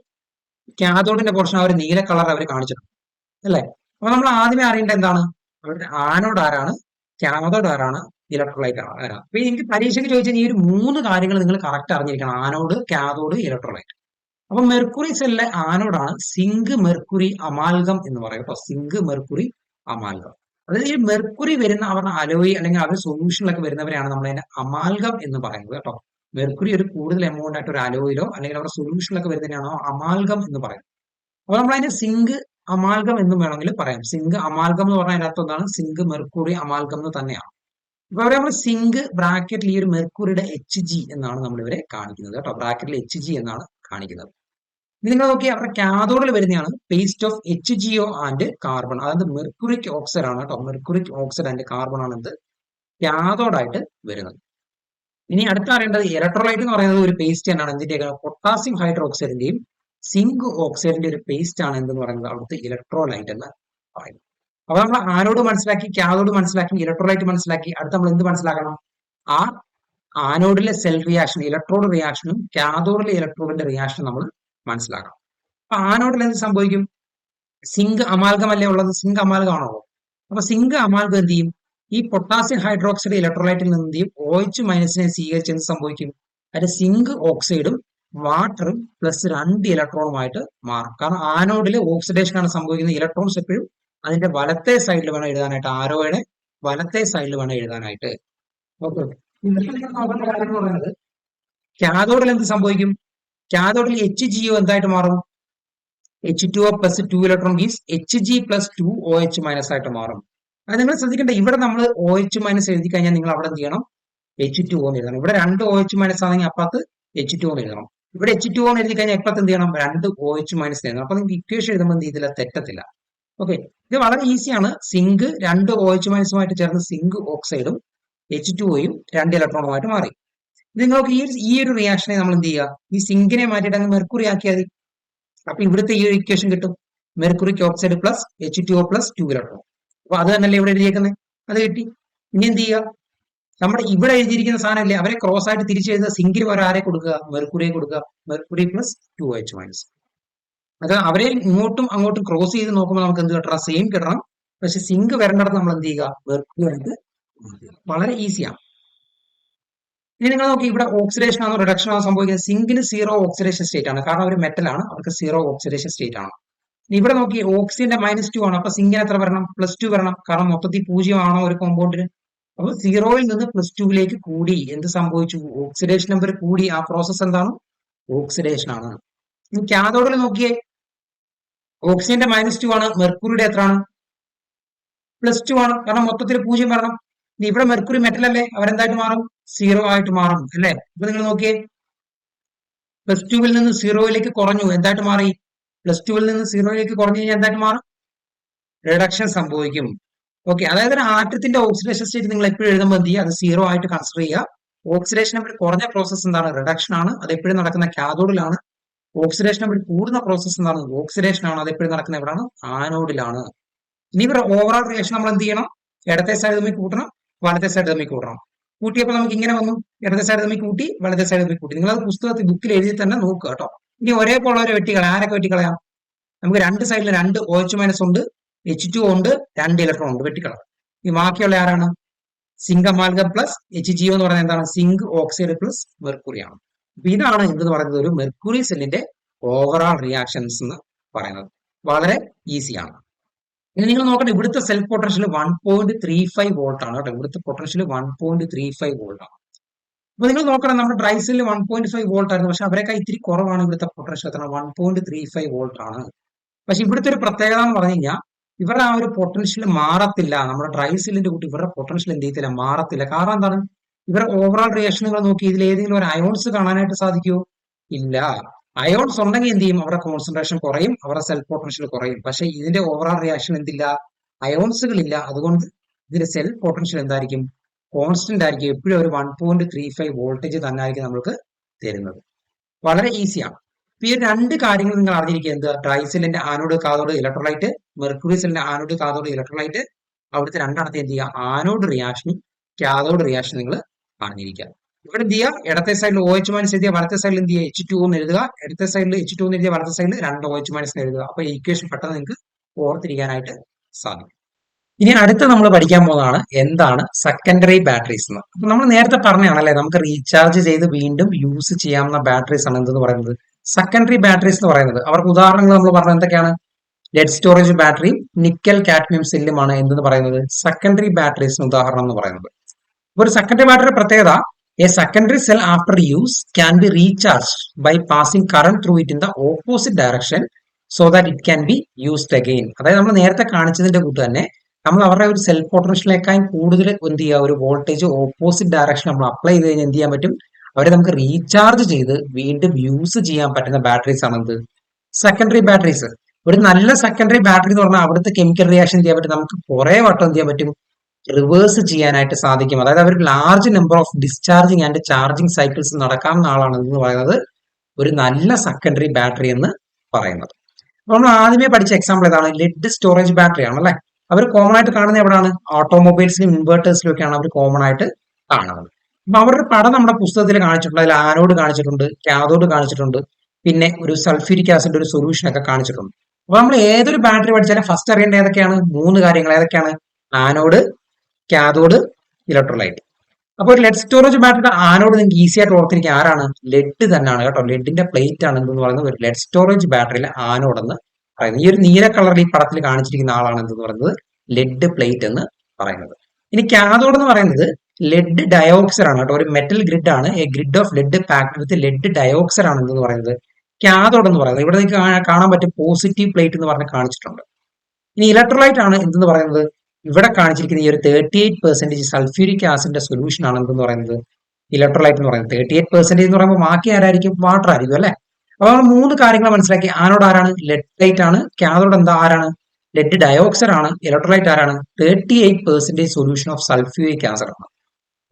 കാഥോഡിന്റെ പോർഷൻ ആ ഒരു നീല കളർ അവർ കാണിച്ചിട്ടുണ്ട് അല്ലെ. അപ്പൊ നമ്മൾ ആദ്യമേ അറിയേണ്ടത് എന്താണ്? അവരുടെ ആനോഡ് ആരാണ്, കാഥോഡ് ആരാണ്, ഇലക്ട്രോലൈറ്റ് ആരാണ്. അപ്പൊ എനിക്ക് പരീക്ഷയ്ക്ക് ചോദിച്ചാൽ ഈ ഒരു 3 കാര്യങ്ങൾ നിങ്ങൾ കറക്റ്റ് അറിഞ്ഞിരിക്കണം: ആനോഡ്, കാഥോഡ്, ഇലക്ട്രോലൈറ്റ്. അപ്പൊ മെർക്കുറി സെല്ലിലെ ആനോഡാണ് സിങ്ക് മെർക്കുറി അമാൽഗം എന്ന് പറയും കേട്ടോ. Zinc mercury amalgam. അതായത് ഈ മെർക്കുറി വരുന്ന അവരുടെ അലോയി അല്ലെങ്കിൽ അവരുടെ സൊല്യൂഷനിലൊക്കെ വരുന്നവരെയാണ് നമ്മൾ അതിന്റെ അമാൽഗം എന്ന് പറയുന്നത് കേട്ടോ. മെർക്കുറി ഒരു കൂടുതൽ എമൗണ്ട് ആയിട്ട് ഒരു അലോയിലോ അല്ലെങ്കിൽ അവരുടെ സൊല്യൂഷനിലൊക്കെ വരുന്നതിനാണോ അമാൽഗം എന്ന് പറയുന്നത്. അപ്പൊ നമ്മൾ അതിന്റെ സിങ്ക് അമാൽഗം എന്ന് വേണമെങ്കിൽ പറയാം. സിങ്ക് അമാൽഗം എന്ന് പറഞ്ഞാൽ അതിനകത്ത് എന്താണ്? സിങ്ക് മെർക്കുറി അമാൽഗം എന്ന് തന്നെയാണ്. ഇപ്പൊ അവിടെ നമ്മൾ സിങ്ക് ബ്രാക്കറ്റിൽ ഈ ഒരു മെർക്കുറിയുടെ HG എന്നാണ് നമ്മൾ ഇവരെ കാണിക്കുന്നത് കേട്ടോ. ബ്രാക്കറ്റിൽ HG എന്നാണ് കാണിക്കുന്നത്. നിങ്ങൾ നോക്കി അവരുടെ കാഥോഡിൽ വരുന്നതാണ് paste of HgO and carbon. അതായത് മെർക്കുറിക് ഓക്സൈഡ് ആണ് കേട്ടോ. മെർക്കുറിക് ഓക്സൈഡ് ആൻഡ് കാർബൺ ആണ് എന്ത്? കാഥോഡായിട്ട് വരുന്നത്. ഇനി അടുത്ത അറിയേണ്ടത് ഇലക്ട്രോലൈറ്റ് എന്ന് പറയുന്നത് ഒരു പേസ്റ്റ് തന്നെയാണ്. എന്തിന്റെയൊക്കെ? പൊട്ടാസ്യം ഹൈഡ്രോക്സൈഡിന്റെയും സിങ്ക് ഓക്സൈഡിന്റെ ഒരു പേസ്റ്റ് ആണ് എന്തെന്ന് പറയുന്നത് അവിടുത്തെ ഇലക്ട്രോലൈറ്റ് എന്ന് പറയുന്നത്. അപ്പൊ നമ്മൾ ആനോഡ് മനസ്സിലാക്കി, കാഥോഡ് മനസ്സിലാക്കി, ഇലക്ട്രോലൈറ്റ് മനസ്സിലാക്കി. അടുത്ത് നമ്മൾ എന്ത് മനസ്സിലാക്കണം? ആ ആനോഡിലെ സെൽ റിയാക്ഷൻ ഇലക്ട്രോഡ് റിയാക്ഷനും കാഥോഡിലെ ഇലക്ട്രോഡിന്റെ റിയാക്ഷനും നമ്മൾ മനസ്സിലാക്കണം. അപ്പൊ ആനോഡിൽ എന്ത് സംഭവിക്കും? സിങ്ക് അമാൽഗം അല്ലേ ഉള്ളത്? സിങ്ക് അമാൽഗം ആണോ? അപ്പൊ സിങ്ക് അമാൽഗം എന്ത് ചെയ്യും? ഈ പൊട്ടാസ്യം ഹൈഡ്രോക്സൈഡ് ഇലക്ട്രോലൈറ്റിൽ നിന്ന് എന്ത് ചെയ്യും? OH- സ്വീകരിച്ച് എന്ത് സംഭവിക്കും? അതിന്റെ സിങ്ക് ഓക്സൈഡും വാട്ടറും +2 ഇലക്ട്രോണുമായിട്ട് മാറും. കാരണം ആനോഡില് ഓക്സിഡേഷൻ ആണ് സംഭവിക്കുന്നത്. ഇലക്ട്രോൺസ് എപ്പോഴും അതിന്റെ വലത്തെ സൈഡിൽ വേണം എഴുതാനായിട്ട്. ആരോയുടെ വലത്തെ സൈഡിൽ വേണം എഴുതാനായിട്ട്. ഓക്കെ, നോക്കേണ്ട കാര്യം എന്ന് പറയുന്നത് കാഥോഡിൽ എന്ത് സംഭവിക്കും? കാഥോഡിൽ HgO എന്തായിട്ട് മാറും? H2O + 2 electron gives Hg + 2OH- ആയിട്ട് മാറും. അത് നിങ്ങൾ ശ്രദ്ധിക്കേണ്ട, ഇവിടെ നമ്മൾ OH- എഴുതി കഴിഞ്ഞാൽ നിങ്ങൾ അവിടെ എന്ത് ചെയ്യണം, H2O എന്ന് എഴുതണം. ഇവിടെ 2 OH- ആണെങ്കിൽ അപ്പുറത്ത് H2O എന്ന് എഴുതണം. ഇവിടെ H2O എന്ന് എഴുതി കഴിഞ്ഞാൽ ഇപ്പുറത്ത് എന്ത് ചെയ്യണം, 2 OH- എഴുതണം. അപ്പൊ നിങ്ങൾക്ക് ഇക്വേഷൻ എഴുതുമ്പോൾ എന്ത് ചെയ്തില്ല, തെറ്റത്തില്ല. ഓക്കെ, ഇത് വളരെ ഈസിയാണ്. സിങ്ക് 2 OH- ചേർന്ന് സിങ്ക് ഓക്സൈഡും H2Oയും 2 ഇലക്ട്രോണുമായിട്ട് മാറി. ഇത് നിങ്ങൾക്ക് ഈ ഒരു റിയാക്ഷനെ നമ്മൾ എന്ത് ചെയ്യുക, ഈ സിങ്കിനെ മാറ്റിയിട്ട് അങ്ങ് മെർക്കുറി ആക്കിയാൽ മതി. അപ്പൊ ഇവിടുത്തെ ഈ ഒരു ഇക്വേഷൻ കിട്ടും, mercuric oxide plus H2O plus 2 electron. അപ്പൊ അത് തന്നെയല്ലേ ഇവിടെ എഴുതിയേക്കുന്നത്, അത് കിട്ടി. ഇനി എന്ത് ചെയ്യുക, നമ്മുടെ ഇവിടെ എഴുതിയിരിക്കുന്ന സാധനമല്ലേ, അവരെ ക്രോസ് ആയിട്ട് തിരിച്ചു എഴുതുക. സിങ്കിന് പകരം ആരെ കൊടുക്കുക, മെർക്കുറിയെ കൊടുക്കുക. Mercury plus 2OH-. അത് അവരെ ഇങ്ങോട്ടും അങ്ങോട്ടും ക്രോസ് ചെയ്ത് നോക്കുമ്പോൾ നമുക്ക് എന്ത് കിട്ടണം, സെയിം കിട്ടണം. പക്ഷെ സിങ്ക് വരേണ്ടത് നമ്മൾ എന്ത് ചെയ്യുക, മെർക്കുറി ആയിട്ട്. വളരെ ഈസിയാണ്. ഇനി നിങ്ങൾ നോക്കി, ഇവിടെ ഓക്സിഡേഷൻ ആണോ റിഡക്ഷൻ ആണോ സംഭവിക്കുന്നത്? സിങ്കിന് 0 ഓക്സിഡേഷൻ സ്റ്റേറ്റ് ആണ്, കാരണം അവർ മെറ്റലാണ്, അവർക്ക് 0 ഓക്സിഡേഷൻ സ്റ്റേറ്റ് ആണ്. ഇവിടെ നോക്കി, ഓക്സിജന്റെ -2 ആണ്, അപ്പൊ സിങ്കിന് എത്ര വരണം, +2 വരണം, കാരണം മൊത്തത്തിൽ 0 ആണോ ഒരു കോമ്പൗണ്ടിന്. അപ്പൊ 0യിൽ നിന്ന് +2ലേക്ക് കൂടി, എന്ത് സംഭവിച്ചു, ഓക്സിഡേഷൻ നമ്പർ കൂടി. ആ പ്രോസസ് എന്താണ്, ഓക്സിഡേഷൻ ആണ്. ഇനി കാഥോഡിൽ നോക്കിയേ, ഓക്സിജന്റെ -2 ആണ്, മെർക്കുറിയുടെ എത്രയാണ്, +2 ആണ്, കാരണം മൊത്തത്തിൽ 0 വരണം. ഇനി ഇവിടെ മെർക്കുറി മെറ്റൽ അല്ലേ, അവരെന്തായിട്ട് മാറും, 0 ആയിട്ട് മാറും അല്ലേ. ഇപ്പൊ നിങ്ങൾ നോക്കിയേ, +2വിൽ നിന്ന് 0യിലേക്ക് കുറഞ്ഞു, എന്തായിട്ട് മാറി, +2വിൽ നിന്ന് 0യിലേക്ക് കുറഞ്ഞു കഴിഞ്ഞാൽ എന്തായിട്ട് മാറും, റിഡക്ഷൻ സംഭവിക്കും. ഓക്കെ, അതായത് ഒരു ആറ്റത്തിന്റെ ഓക്സിഡേഷൻ സ്റ്റേറ്റ് നിങ്ങൾ എപ്പോഴും എഴുതുമ്പോൾ എന്ത് ചെയ്യുക, അത് 0 ആയിട്ട് കൺസിഡർ ചെയ്യുക. ഓക്സിഡേഷൻ നമ്പർ കുറഞ്ഞ പ്രോസസ് എന്താണ്, റിഡക്ഷൻ ആണ്, അത് എപ്പോഴും നടക്കുന്ന കാഥോഡിലാണ്. ഓക്സിഡേഷൻ നമ്പർ കൂടുന്ന പ്രോസസ് എന്താണ്, ഓക്സിഡേഷൻ ആണ്, അത് എപ്പോഴും നടക്കുന്ന എവിടെയാണ്, ആനോഡിലാണ്. ഇനി ഇവരുടെ ഓവറോൾ റിയാക്ഷൻ നമ്മൾ എന്ത് ചെയ്യണം, ഇടത്തെ സൈഡ് തമ്മിൽ കൂട്ടണം, വലത്തെ സൈഡ് തമ്മിൽ കൂട്ടണം. കൂട്ടിയപ്പോൾ നമുക്ക് ഇങ്ങനെ വന്നു, ഇടത്തെ സൈഡ് തമ്മിൽ കൂട്ടി, വലത്തെ സൈഡ് തമ്മിൽ കൂട്ടി. നിങ്ങൾ അത് പുസ്തകത്തിൽ ബുക്കിൽ എഴുതി തന്നെ നോക്കുക കേട്ടോ. ഇനി ഒരേപോലുള്ളവരെ വെട്ടിക്കളയാം, ആരൊക്കെ വെട്ടിക്കളയാം, നമുക്ക് രണ്ട് സൈഡിൽ 2 OH- ഉണ്ട്, H2O ഉണ്ട്, 2 ഇലക്ട്രോൺ ഉണ്ട്, വെട്ടിക്കളയാം. ഈ ബാക്കിയുള്ള ആരാണ്, സിങ്ക് അമാൽഗം പ്ലസ് HgO എന്ന് പറയുന്നത് എന്താണ്, സിങ്ക് ഓക്സൈഡ് പ്ലസ് മെർക്കുറി ആണ്. അപ്പൊ ഇതാണ് എന്തെന്ന് പറയുന്നത്, ഒരു മെർക്കുറി സെല്ലിന്റെ ഓവറോൾ റിയാക്ഷൻസ് എന്ന് പറയുന്നത്. വളരെ ഈസിയാണ്. ഇനി നിങ്ങൾ നോക്കട്ടെ, ഇവിടുത്തെ സെൽഫ് പൊട്ടൻഷ്യൽ 1.35 വോൾട്ട് ആണ് കേട്ടോ. ഇവിടുത്തെ പൊട്ടൻഷ്യൽ 1.35 വോൾട്ട് ആണ്. അപ്പൊ നിങ്ങൾ നോക്കണം, നമ്മുടെ ഡ്രൈ സെല്ലിൽ 1.5 വോൾട്ട് ആയിരുന്നു, പക്ഷെ അവരെക്കാൾ ഇത്തിരി കുറവാണ് ഇവിടുത്തെ പൊട്ടൻഷ്യൽ. എത്ര, 1.35 വോൾട്ട് ആണ്. പക്ഷെ ഇവിടുത്തെ ഒരു പ്രത്യേകത എന്ന് പറഞ്ഞു കഴിഞ്ഞാൽ, ഇവരുടെ ആ ഒരു പൊട്ടൻഷ്യൽ മാറത്തില്ല. നമ്മുടെ ഡ്രൈ സെല്ലിന്റെ കൂട്ടി ഇവരുടെ പൊട്ടൻഷ്യൽ എന്ത് ചെയ്യത്തില്ല, മാറത്തില്ല. കാരണം എന്താണ്, ഇവരുടെ ഓവറോൾ റിയാക്ഷനുകൾ നോക്കി ഇതിൽ ഏതെങ്കിലും ഒരു അയോൺസ് കാണാനായിട്ട് സാധിക്കുമോ, ഇല്ല. അയോൺസ് ഉണ്ടെങ്കിൽ എന്ത് ചെയ്യും, അവരുടെ കോൺസെൻട്രേഷൻ കുറയും, അവരുടെ സെൽഫ് പൊട്ടൻഷ്യൽ കുറയും. പക്ഷെ ഇതിന്റെ ഓവറോൾ റിയാക്ഷൻ എന്തില്ല, അയോൺസുകളില്ല. അതുകൊണ്ട് ഇതിന്റെ സെൽഫ് പൊട്ടൻഷ്യൽ എന്തായിരിക്കും, കോൺസ്റ്റന്റ് ആയിരിക്കും. എപ്പോഴും ഒരു 1.35 വോൾട്ടേജ് തന്നെ ആയിരിക്കും നമ്മൾക്ക് തരുന്നത്. വളരെ ഈസിയാണ്. ഈ രണ്ട് കാര്യങ്ങൾ നിങ്ങൾ അറിഞ്ഞിരിക്കുക, എന്ത്, ഡ്രൈ സെല്ലിന്റെ ആനോഡ് കാഥോഡ് ഇലക്ട്രോലൈറ്റ്, മെർക്കുറി സെല്ലിന്റെ ആനോഡ് കാഥോഡ് ഇലക്ട്രോലൈറ്റ്. അവിടുത്തെ രണ്ടെണ്ണത്തെ എന്ത് ചെയ്യുക, ആനോഡ് റിയാക്ഷനും കാഥോഡ് റിയാക്ഷൻ നിങ്ങൾ അറിഞ്ഞിരിക്കുക. ഇവിടെ എന്ത് ചെയ്യുക, ഇടത്തെ സൈഡിൽ OH- എഴുതിയ, വലത്തെ സൈഡിൽ എന്ത് ചെയ്യുക, H2O എന്ന് എഴുതുക. ഇടത്തെ സൈഡിൽ H2O എന്ന് എഴുതിയ, വലത്തെ സൈഡിൽ 2 OH- എഴുതുക. അപ്പൊ ഈക്വേഷൻ പെട്ടെന്ന് നിങ്ങൾക്ക് ഓർത്തിരിക്കാനായിട്ട് സാധിക്കും. ഇനി അടുത്ത നമ്മൾ പഠിക്കാൻ പോകുന്നതാണ് എന്താണ് സെക്കൻഡറി ബാറ്ററീസ് എന്ന്. അപ്പൊ നമ്മൾ നേരത്തെ പറഞ്ഞാണല്ലേ, നമുക്ക് റീചാർജ് ചെയ്ത് വീണ്ടും യൂസ് ചെയ്യാവുന്ന ബാറ്ററീസ് ആണ് എന്തെന്ന് പറയുന്നത്, സെക്കൻഡറി ബാറ്ററീസ് എന്ന് പറയുന്നത്. അവർക്ക് ഉദാഹരണങ്ങൾ നമ്മൾ പറഞ്ഞത് എന്തൊക്കെയാണ്, ലെഡ് സ്റ്റോറേജ് ബാറ്ററിയും നിക്കൽ കാഡ്മിയം സെല്ലുമാണ് എന്തെന്ന് പറയുന്നത്, സെക്കൻഡറി ബാറ്ററീസിന് ഉദാഹരണം എന്ന് പറയുന്നത്. ഒരു സെക്കൻഡറി ബാറ്ററി പ്രത്യേകത, a secondary cell after use can be recharge by passing current through it in the opposite direction so that it can be used again. അതായത് നമ്മൾ നേരത്തെ കാണിച്ചതിന്റെ കൂട്ട് തന്നെ നമ്മൾ അവരുടെ ഒരു സെൽഫ് പൊട്ടൻഷ്യലേക്കാൾ കൂടുതൽ എന്ത് ചെയ്യുക, ഒരു വോൾട്ടേജ് ഓപ്പോസിറ്റ് ഡയറക്ഷൻ നമ്മൾ അപ്ലൈ ചെയ്ത് കഴിഞ്ഞാൽ എന്ത് ചെയ്യാൻ പറ്റും, അവരെ നമുക്ക് റീചാർജ് ചെയ്ത് വീണ്ടും യൂസ് ചെയ്യാൻ പറ്റുന്ന ബാറ്ററീസ് ആണ് എന്ത്, സെക്കൻഡറി ബാറ്ററീസ്. ഒരു നല്ല സെക്കൻഡറി ബാറ്ററി എന്ന് പറഞ്ഞാൽ അവിടുത്തെ കെമിക്കൽ റിയാക്ഷൻ ചെയ്യാൻ പറ്റും, നമുക്ക് കുറെ വട്ടം എന്ത് ചെയ്യാൻ പറ്റും, റിവേഴ്സ് ചെയ്യാനായിട്ട് സാധിക്കും. അതായത് അവർ large number of discharging and charging cycles നടക്കാവുന്ന ആളാണ് എന്ന് പറയുന്നത് ഒരു നല്ല സെക്കൻഡറി ബാറ്ററി എന്ന് പറയുന്നത്. നമ്മൾ ആദ്യമേ പഠിച്ച എക്സാമ്പിൾ ഏതാണ്, ലെഡ് സ്റ്റോറേജ് ബാറ്ററി ആണ് അല്ലെ. അവർ കോമൺ ആയിട്ട് കാണുന്നത് എവിടെയാണ്, ഓട്ടോമൊബൈൽസിലും ഇൻവേർട്ടേഴ്സിലും ഒക്കെയാണ് അവർ കോമൺ ആയിട്ട് കാണുന്നത്. അപ്പൊ അവരുടെ പടം നമ്മുടെ പുസ്തകത്തിൽ കാണിച്ചിട്ടുണ്ട്. അതിൽ ആനോഡ് കാണിച്ചിട്ടുണ്ട്, കാഥോഡ് കാണിച്ചിട്ടുണ്ട്, പിന്നെ ഒരു സൾഫ്യൂരിക് ആസിഡ് ഒരു സൊല്യൂഷൻ ഒക്കെ കാണിച്ചിട്ടുണ്ട്. അപ്പൊ നമ്മൾ ഏതൊരു ബാറ്ററി പഠിച്ചാലും ഫസ്റ്റ് അറിയേണ്ട ഏതൊക്കെയാണ്, 3 കാര്യങ്ങൾ. ഏതൊക്കെയാണ്, ആനോഡ്, കാഥോഡ്, ഇലക്ട്രോലൈറ്റ്. അപ്പൊ ഒരു ലെഡ് സ്റ്റോറേജ് ബാറ്ററിയുടെ ആനോഡ് നിങ്ങൾക്ക് ഈസി ആയിട്ട് ഓർത്തിരിക്കുക ആരാണ്, ലെഡ് തന്നെയാണ് കേട്ടോ. ലെഡിന്റെ പ്ലേറ്റ് ആണ് എന്തെന്ന് പറയുന്നത് ഒരു ലെഡ് സ്റ്റോറേജ് ബാറ്ററിയിലെ ആനോഡ് എന്ന് പറയുന്നത്. ഈ ഒരു നീല കളറിൽ ഈ പടത്തിൽ കാണിച്ചിരിക്കുന്ന ആളാണ് എന്തെന്ന് പറയുന്നത്, ലെഡ് പ്ലേറ്റ് എന്ന് പറയുന്നത്. ഇനി കാഥോഡ് എന്ന് പറയുന്നത് ലെഡ് ഡയോക്സൈഡ് ആണ് കേട്ടോ. ഒരു മെറ്റൽ ഗ്രിഡ് ആണ്, a grid of lead packed with lead dioxide ആണ് എന്തെന്ന് പറയുന്നത് കാഥോഡ് എന്ന് പറയുന്നത്. ഇവിടെ നിങ്ങൾക്ക് കാണാൻ പറ്റും പോസിറ്റീവ് പ്ലേറ്റ് എന്ന് പറഞ്ഞ് കാണിച്ചിട്ടുണ്ട്. ഇനി ഇലക്ട്രോലൈറ്റ് ആണ് എന്തെന്ന് പറയുന്നത്, ഇവിടെ കാണിച്ചിരിക്കുന്ന ഈ ഒരു 38% സൾഫ്യൂരിക് ആസിഡിന്റെ സൊല്യൂഷൻ ആണ് എന്തെന്ന് പറയുന്നത് ഇലക്ട്രോലൈറ്റ് എന്ന് പറയുന്നത്. 38% എന്ന് പറയുമ്പോൾ ബാക്കി ആരായിരിക്കും? വാട്ടർ ആയിരിക്കും അല്ലെ. അപ്പൊ നമ്മൾ മൂന്ന് കാര്യങ്ങൾ മനസ്സിലാക്കി. ആനോഡ് ആരാണ്? ലെഡ് ആണ്. കാഥോഡ് എന്താ ആരാണ്? ലെഡ് ഡയോക്സൈഡ് ആണ്. ഇലക്ട്രോലൈറ്റ് ആരാണ്? 38% സൊല്യൂഷൻ ഓഫ് സൾഫ്യൂരിക് ആസിഡ് ആണ്.